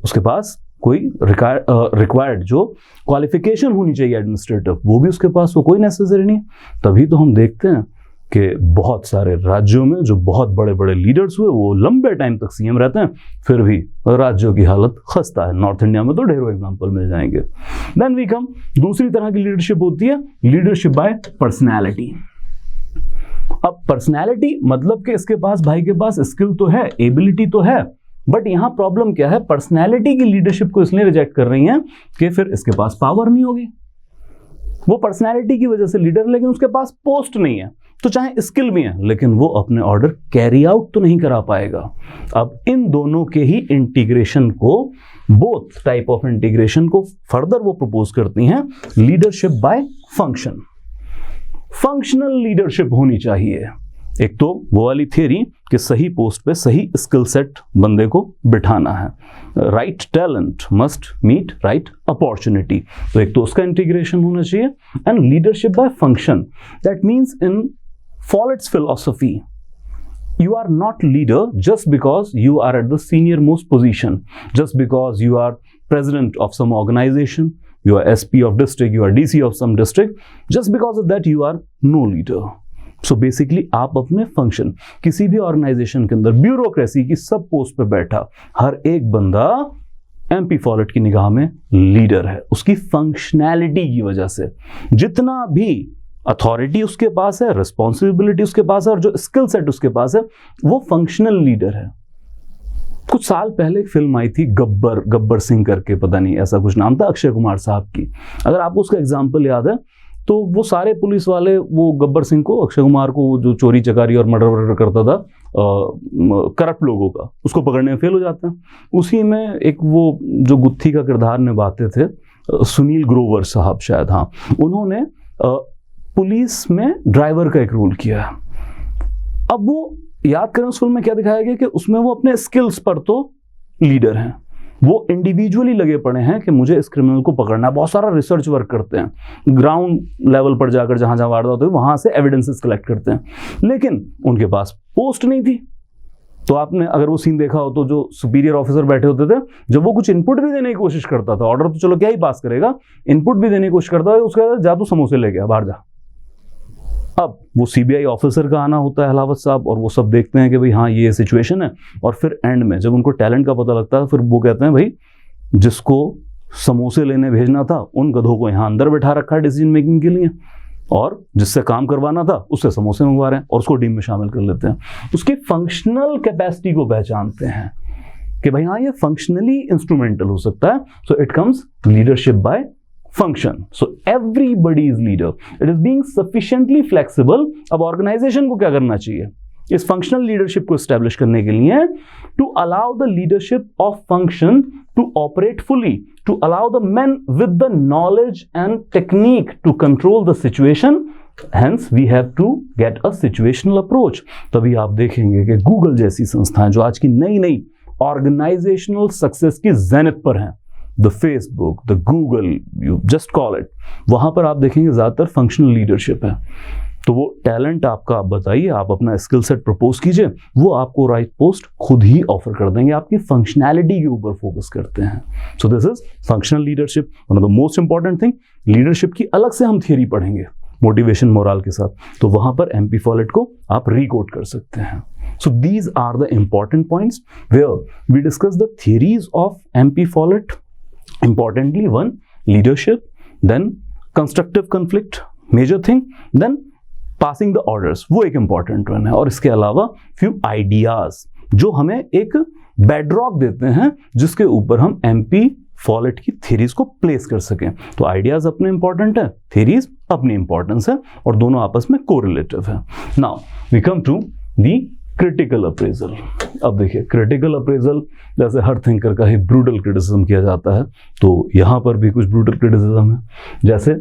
उसके पास कोई रिक्वायर्ड जो क्वालिफिकेशन होनी चाहिए एडमिनिस्ट्रेटिव, वो भी उसके पास वो कोई नेसेसरी नहीं. तभी तो हम देखते हैं कि बहुत सारे राज्यों में जो बहुत बड़े बड़े लीडर्स हुए वो लंबे टाइम तक CM रहते हैं, फिर भी राज्यों की हालत खस्ता है. नॉर्थ इंडिया में तो ढेरों एग्जांपल मिल जाएंगे. देन वी कम, दूसरी तरह की लीडरशिप होती है लीडरशिप बाय पर्सनैलिटी. अब पर्सनैलिटी मतलब कि इसके पास, भाई के पास स्किल तो है, एबिलिटी तो है, बट यहां प्रॉब्लम क्या है, पर्सनैलिटी की लीडरशिप को इसलिए रिजेक्ट कर रही हैं कि फिर इसके पास पावर नहीं होगी. वो पर्सनैलिटी की वजह से लीडर, लेकिन उसके पास पोस्ट नहीं है, तो चाहे स्किल भी है लेकिन वो अपने ऑर्डर कैरी आउट तो नहीं करा पाएगा. अब इन दोनों के ही इंटीग्रेशन को, बोथ टाइप ऑफ इंटीग्रेशन को फर्दर वो प्रपोज करती हैं leadership by function. Functional leadership होनी चाहिए. एक तो वो वाली थियरी कि सही पोस्ट पे सही स्किल सेट बंदे को बिठाना है, right talent must meet right opportunity, तो एक तो उसका इंटीग्रेशन होना चाहिए. And leadership by function, that means in Follett's philosophy You are not leader just because you are at the senior most position, just because you are president of some organization, you are SP of district, you are DC of some district, just because of that you are no leader. So basically आप अपने function, किसी भी organisation के अंदर bureaucracy की सब post पे बैठा हर एक बंदा MP फॉलेट की निगाह में लीडर है, उसकी फंक्शनैलिटी की वजह से। जितना भी अथॉरिटी उसके पास है, रिस्पॉन्सिबिलिटी उसके पास है और जो स्किल सेट उसके पास है, वो फंक्शनल लीडर है। कुछ साल पहले एक फिल्म आई थी गब्बर सिंह करके, पता नहीं ऐसा कुछ नाम था, अक्षय कुमार साहब की। अगर आपको उसका एग्जाम्पल याद है तो वो सारे पुलिस वाले वो गब्बर सिंह को, अक्षय कुमार को, जो चोरी चकारी और मर्डर करता था करप्ट लोगों का, उसको पकड़ने में फेल हो जाते हैं। उसी में एक वो जो गुत्थी का किरदार निभाते थे सुनील ग्रोवर साहब शायद, हाँ, उन्होंने पुलिस में ड्राइवर का एक रोल किया। अब वो याद करें उस फिल्म में क्या दिखाया गया कि उसमें वो अपने स्किल्स पर तो लीडर हैं, वो इंडिविजुअली लगे पड़े हैं कि मुझे इस क्रिमिनल को पकड़ना है, बहुत सारा रिसर्च वर्क करते हैं, ग्राउंड लेवल पर जाकर जहां जहां वारदात हुई वहां से एविडेंसेस कलेक्ट करते हैं, लेकिन उनके पास पोस्ट नहीं थी। तो आपने अगर वो सीन देखा हो तो जो सुपीरियर ऑफिसर बैठे होते थे, जब वो कुछ इनपुट भी देने की कोशिश करता था, ऑर्डर तो चलो क्या ही पास करेगा, इनपुट भी देने की कोशिश करता था, उसके बाद जा तू समोसे ले गया बाहर जा। अब वो CBI ऑफिसर का आना होता है, हलावत साहब, और वो सब देखते हैं कि भाई हाँ ये सिचुएशन है, और फिर एंड में जब उनको टैलेंट का पता लगता है फिर वो कहते हैं भाई जिसको समोसे लेने भेजना था उन गधों को यहाँ अंदर बैठा रखा है डिसीजन मेकिंग के लिए, और जिससे काम करवाना था उससे समोसे मंगवा रहे हैं और उसको टीम में शामिल कर लेते हैं। उसकी फंक्शनल कैपेसिटी को पहचानते हैं कि भाई हाँ ये फंक्शनली इंस्ट्रूमेंटल हो सकता है। So it comes leadership by function. So everybody is leader. It is being sufficiently flexible. अब ऑर्गेनाइजेशन को क्या करना चाहिए इस फंक्शनल लीडरशिप को एस्टेब्लिश करने के लिए? To allow the leadership of function to operate fully, to allow the men with the knowledge and technique to control the situation. Hence we have to get a situational approach. तभी आप देखेंगे कि Google जैसी संस्थाएं जो आज की नई नई ऑर्गेनाइजेशनल सक्सेस की ज़ेनिथ पर हैं, the Facebook, the Google, you just call it, वहां पर आप देखेंगे ज्यादातर फंक्शनल लीडरशिप है। तो वो टैलेंट आपका आप बताइए, आप अपना स्किल सेट प्रपोज कीजिए, वो आपको राइट पोस्ट खुद ही ऑफर कर देंगे, आपकी फंक्शनैलिटी के ऊपर फोकस करते हैं। So this is functional leadership, one of the most important thing. Leadership की अलग से हम थियरी पढ़ेंगे मोटिवेशन मोरल के साथ, तो वहां पर MP फॉलेट को आप रिकोड कर सकते हैं। So these are the important points where we discuss the theories of MP Follett. Importantly, one, leadership, then constructive conflict, major thing, then passing the orders, वो एक important one है, और इसके अलावा few ideas जो हमें एक bedrock देते हैं जिसके ऊपर हम MP Follett की theories को place कर सकें। तो ideas अपने important है, theories अपनी importance है, और दोनों आपस में correlative है। Now we come to the critical appraisal. अब देखिए क्रिटिकल अप्रेजल जैसे हर थिंकर का ही ब्रूटल क्रिटिसिज्म किया जाता है, तो यहाँ पर भी कुछ ब्रूटल क्रिटिसिज्म है। जैसे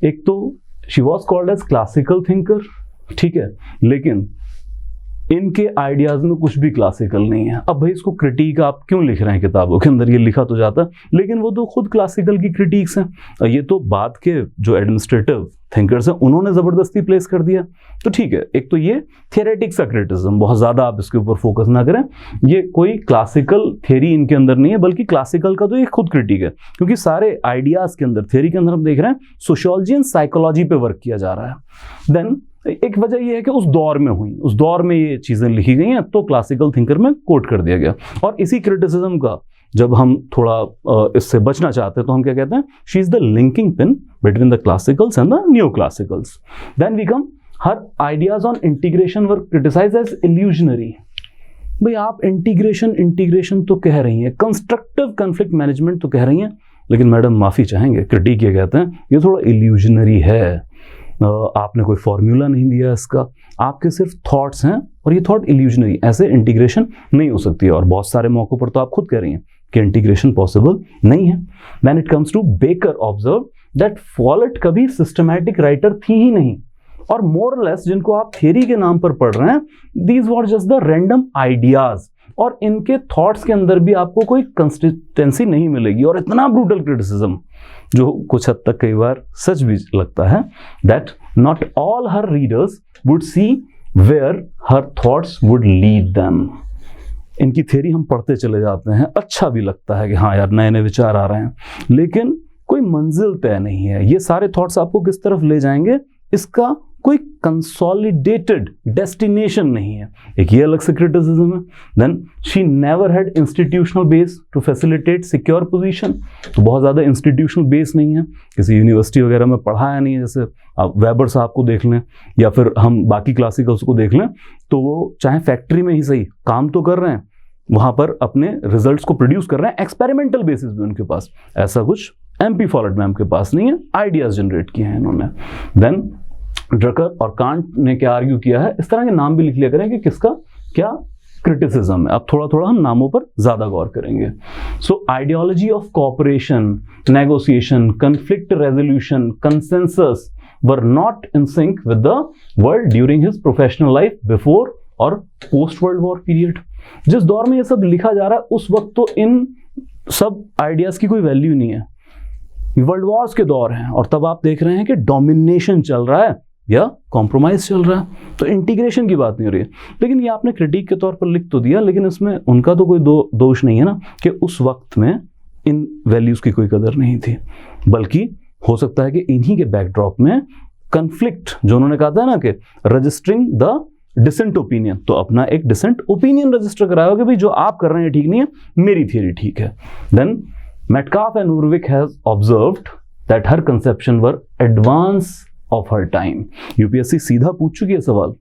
एक तो she was called as classical thinker, ठीक है, लेकिन इनके आइडियाज में कुछ भी क्लासिकल नहीं है। अब भाई इसको क्रिटिक आप क्यों लिख रहे हैं किताबों के अंदर, ये लिखा तो जाता, लेकिन वो तो खुद क्लासिकल की क्रिटिक्स हैं। ये तो बाद के जो एडमिनिस्ट्रेटिव थिंकर्स हैं उन्होंने ज़बरदस्ती प्लेस कर दिया। तो ठीक है, एक तो ये थियरेटिक सा क्रिटिसिज्म, बहुत ज़्यादा आप इसके ऊपर फोकस ना करें, ये कोई क्लासिकल थियरी इनके अंदर नहीं है, बल्कि क्लासिकल का तो ये खुद क्रिटिक है, क्योंकि सारे आइडियाज़ के अंदर, थियरी के अंदर हम देख रहे हैं सोशियोलॉजी एंड साइकोलॉजी पे वर्क किया जा रहा है। देन एक वजह यह है कि उस दौर में हुई, उस दौर में ये चीज़ें लिखी गई हैं, तो क्लासिकल थिंकर में कोट कर दिया गया। और इसी क्रिटिसिज्म का जब हम थोड़ा इससे बचना चाहते हैं तो हम क्या कहते हैं, she is the linking pin between the classicals and the new classicals. Then we come, her ideas on integration were criticised as illusionary. भाई आप इंटीग्रेशन तो कह रही हैं, कंस्ट्रक्टिव कॉन्फ्लिक्ट मैनेजमेंट तो कह रही हैं, लेकिन मैडम माफ़ी चाहेंगे, क्रिटिक ये कहते हैं ये थोड़ा इल्यूजनरी है, आपने कोई फॉर्मूला नहीं दिया इसका, आपके सिर्फ थॉट्स हैं और ये थॉट इल्यूजनरी, ऐसे इंटीग्रेशन नहीं हो सकती है। और बहुत सारे मौक़ों पर तो आप खुद कह रही हैं कि इंटीग्रेशन पॉसिबल नहीं है। When it comes to Baker, observe that Follett कभी सिस्टमैटिक राइटर थी ही नहीं, और मोर और लेस जिनको आप थियरी के नाम पर पढ़ रहे हैं, these were just the random ideas, और इनके थॉट्स के अंदर भी आपको कोई कंसिस्टेंसी नहीं मिलेगी। और इतना ब्रूटल क्रिटिसिज्म जो कुछ हद तक कई बार सच भी लगता है, that not all her readers would see where her thoughts would lead them. इनकी थ्योरी हम पढ़ते चले जाते हैं, अच्छा भी लगता है कि हाँ यार नए नए विचार आ रहे हैं, लेकिन कोई मंजिल तय नहीं है। ये सारे थॉट्स आपको किस तरफ ले जाएंगे, इसका कोई कंसोलिडेटेड डेस्टिनेशन नहीं है। एक ये अलग से क्रिटिसिज्म है। Then she never had institutional base to facilitate secure position. तो बहुत ज़्यादा इंस्टीट्यूशनल बेस नहीं है, किसी यूनिवर्सिटी वगैरह में पढ़ाया नहीं है। जैसे आप वेबर साहब को देख लें या फिर हम बाकी क्लासिकल्स को देख लें, तो वो चाहे फैक्ट्री में ही सही काम तो कर रहे हैं, वहाँ पर अपने रिजल्ट्स को प्रोड्यूस कर रहे हैं, एक्सपेरिमेंटल बेसिस भी उनके पास। ऐसा कुछ MP फॉलेट मैम के पास नहीं है, आइडियाज जनरेट किए हैं इन्होंने। देन ड्रकर और कांट ने क्या आर्ग्यू किया है, इस तरह के नाम भी लिख लिया करें कि किसका क्या क्रिटिसिज्म है। अब थोड़ा थोड़ा हम नामों पर ज्यादा गौर करेंगे। So ideology of cooperation, negotiation, conflict resolution, consensus were not in sync with the world during his professional life before और पोस्ट वर्ल्ड वॉर पीरियड। जिस दौर में ये सब लिखा जा रहा है उस वक्त तो इन सब आइडियाज की कोई वैल्यू नहीं है। वर्ल्ड वॉर्स के दौर हैं और तब आप देख रहे हैं कि डोमिनेशन चल रहा है या कॉम्प्रोमाइज चल रहा है, तो इंटीग्रेशन की बात नहीं हो रही है। लेकिन ये आपने क्रिटिक के तौर पर लिख तो दिया, लेकिन इसमें उनका तो कोई दोष नहीं है ना कि उस वक्त में इन वैल्यूज की कोई कदर नहीं थी, बल्कि हो सकता है कि इन्हीं के बैकड्रॉप में कन्फ्लिक्ट, जो उन्होंने कहा था ना कि रजिस्टरिंग द डिसेंट ओपिनियन, तो अपना एक डिसेंट ओपिनियन रजिस्टर कराया कि भाई जो आप कर रहे हैं ठीक नहीं है, मेरी थियरी ठीक है। Then Metcalfe and Urwick has observed that her conception were advance of her time. UPSC सीधा पूछ चुकी है सवाल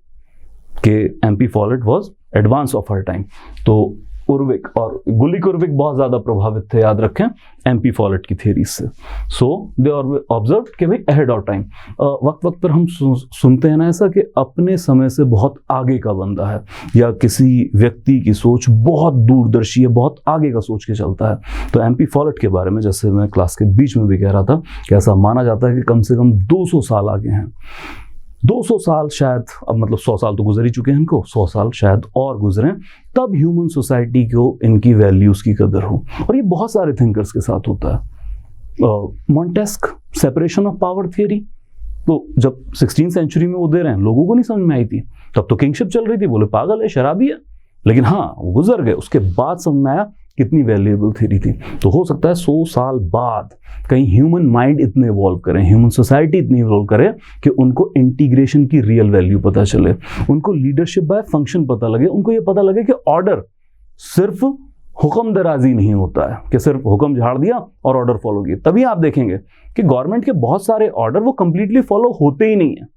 कि MP Follett was advance of her time। तो उर्विक और गुलिक उर्विक बहुत ज़्यादा प्रभावित थे, याद रखें, MP Follett की थ्योरी से। सो दे ऑब्जर्व कि भाई अहेड ऑफ टाइम। वक्त वक्त पर हम सुनते हैं ना ऐसा कि अपने समय से बहुत आगे का बंदा है, या किसी व्यक्ति की सोच बहुत दूरदर्शी है, बहुत आगे का सोच के चलता है। तो MP Follett के बारे में जैसे मैं क्लास के बीच में भी कह रहा था कि ऐसा माना जाता है कि कम से कम 200 साल आगे हैं। 200 साल शायद, अब मतलब 100 साल तो गुजर ही चुके हैं इनको, 100 साल शायद और गुजरें, तब ह्यूमन सोसाइटी को इनकी वैल्यूज की कदर हो। और ये बहुत सारे थिंकर्स के साथ होता है। मॉन्टेस्क सेपरेशन ऑफ पावर थियरी, तो जब 16वीं सेंचुरी में वो दे रहे हैं, लोगों को नहीं समझ में आई थी, तब तो किंगशिप चल रही थी, बोले पागल है, शराबी है। लेकिन हाँ, वो गुजर गए, उसके बाद समझ में आया कितनी वैल्यूएबल थ्योरी थी। तो हो सकता है 100 साल बाद कहीं ह्यूमन माइंड इतने इवॉल्व करें, ह्यूमन सोसाइटी इतनी इवॉल्व करे कि उनको इंटीग्रेशन की रियल वैल्यू पता चले, उनको लीडरशिप बाय फंक्शन पता लगे, उनको ये पता लगे कि ऑर्डर सिर्फ हुक्म दराजी नहीं होता है कि सिर्फ हुक्म झाड़ दिया और ऑर्डर फॉलो किए। तभी आप देखेंगे कि गवर्नमेंट के बहुत सारे ऑर्डर वो कंप्लीटली फॉलो होते ही नहीं है।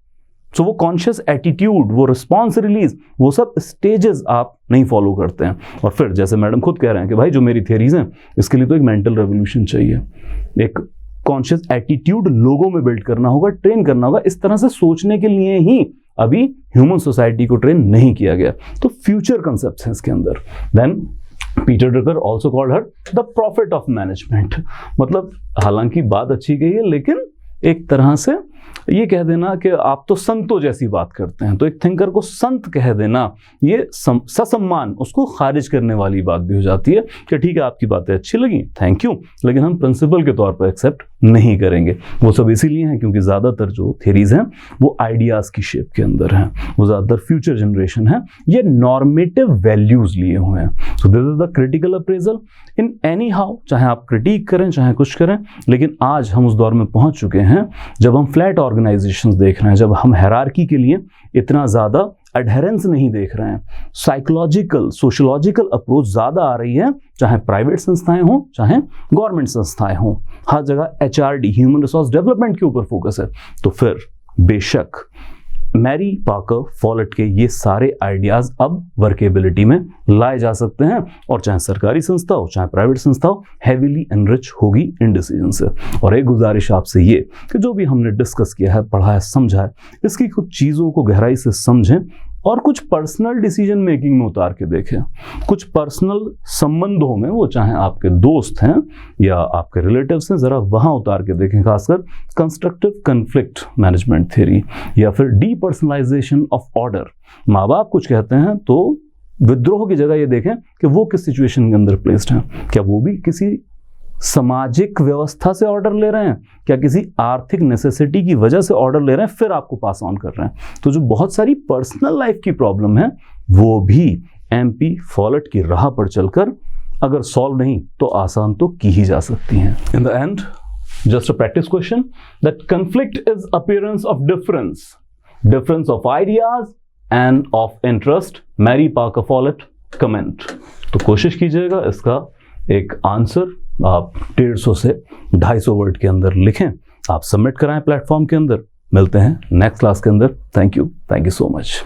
सो वो कॉन्शियस एटीट्यूड, वो रिस्पॉन्स रिलीज, वो सब स्टेजेस आप नहीं फॉलो करते हैं। और फिर जैसे मैडम खुद कह रहे हैं कि भाई जो मेरी थियरीज हैं, इसके लिए तो एक मेंटल रेवोल्यूशन चाहिए, एक कॉन्शियस एटीट्यूड लोगों में बिल्ड करना होगा, ट्रेन करना होगा। इस तरह से सोचने के लिए ही अभी ह्यूमन सोसाइटी को ट्रेन नहीं किया गया। तो फ्यूचर कंसेप्ट्स हैं इसके अंदर। Then Peter Drucker also called her the prophet of management. मतलब हालांकि बात अच्छी गई है, लेकिन एक तरह से ये कह देना कि आप तो संतों जैसी बात करते हैं, तो एक थिंकर को संत कह देना ये ससम्मान, उसको खारिज करने वाली बात भी हो जाती है कि ठीक है आपकी बातें अच्छी लगी, थैंक यू, लेकिन हम प्रिंसिपल के तौर पर एक्सेप्ट नहीं करेंगे। वो सब इसीलिए हैं क्योंकि ज़्यादातर जो थ्योरीज हैं वो आइडियाज़ की शेप के अंदर हैं, वो ज़्यादातर फ्यूचर जनरेशन है, ये नॉर्मेटिव वैल्यूज़ लिए हुए हैं। So this is the critical appraisal in any how, चाहे आप क्रिटिक करें चाहे कुछ करें। लेकिन आज हम उस दौर में पहुंच चुके हैं जब हम फ्लैट ऑर्गेनाइजेशंस देख रहे हैं, जब हम हायरार्की के लिए इतना ज़्यादा एडहेरेंस नहीं देख रहे हैं, साइकोलॉजिकल सोशोलॉजिकल अप्रोच ज़्यादा आ रही है, चाहे प्राइवेट संस्थाएं हों चाहे गवर्नमेंट संस्थाएं हों, हर जगह HRD ह्यूमन रिसोर्स डेवलपमेंट के ऊपर फोकस है। तो फिर बेशक मैरी पाकर फॉलेट के ये सारे आइडियाज अब वर्केबिलिटी में लाए जा सकते हैं, और चाहे सरकारी संस्था हो चाहे प्राइवेट संस्था हो, हैवीली एनरिच होगी इन डिसीजन से। और एक गुजारिश आपसे ये कि जो भी हमने डिस्कस किया है, पढ़ा है, समझा है, इसकी कुछ चीज़ों को गहराई से समझें और कुछ पर्सनल डिसीजन मेकिंग में उतार के देखें, कुछ पर्सनल संबंधों में, वो चाहे आपके दोस्त हैं या आपके रिलेटिव्स हैं, ज़रा वहाँ उतार के देखें, खासकर कंस्ट्रक्टिव कन्फ्लिक्ट मैनेजमेंट थ्योरी या फिर डीपर्सनलाइजेशन ऑफ ऑर्डर। माँ बाप कुछ कहते हैं तो विद्रोह की जगह ये देखें कि वो किस सिचुएशन के अंदर प्लेस्ड हैं, क्या वो भी किसी सामाजिक व्यवस्था से ऑर्डर ले रहे हैं, क्या किसी आर्थिक नेसेसिटी की वजह से ऑर्डर ले रहे हैं, फिर आपको पास ऑन कर रहे हैं। तो जो बहुत सारी पर्सनल लाइफ की प्रॉब्लम है वो भी एमपी फॉलेट की राह पर चलकर अगर सॉल्व नहीं तो आसान तो की ही जा सकती हैं। In the end just a practice question, that conflict is appearance of difference of ideas and of interest. Mary Parker Follett comment। तो कोशिश कीजिएगा इसका एक आंसर आप 150 से 250 वर्ड के अंदर लिखें, आप सबमिट कराएं प्लेटफॉर्म के अंदर। मिलते हैं नेक्स्ट क्लास के अंदर। Thank you so much.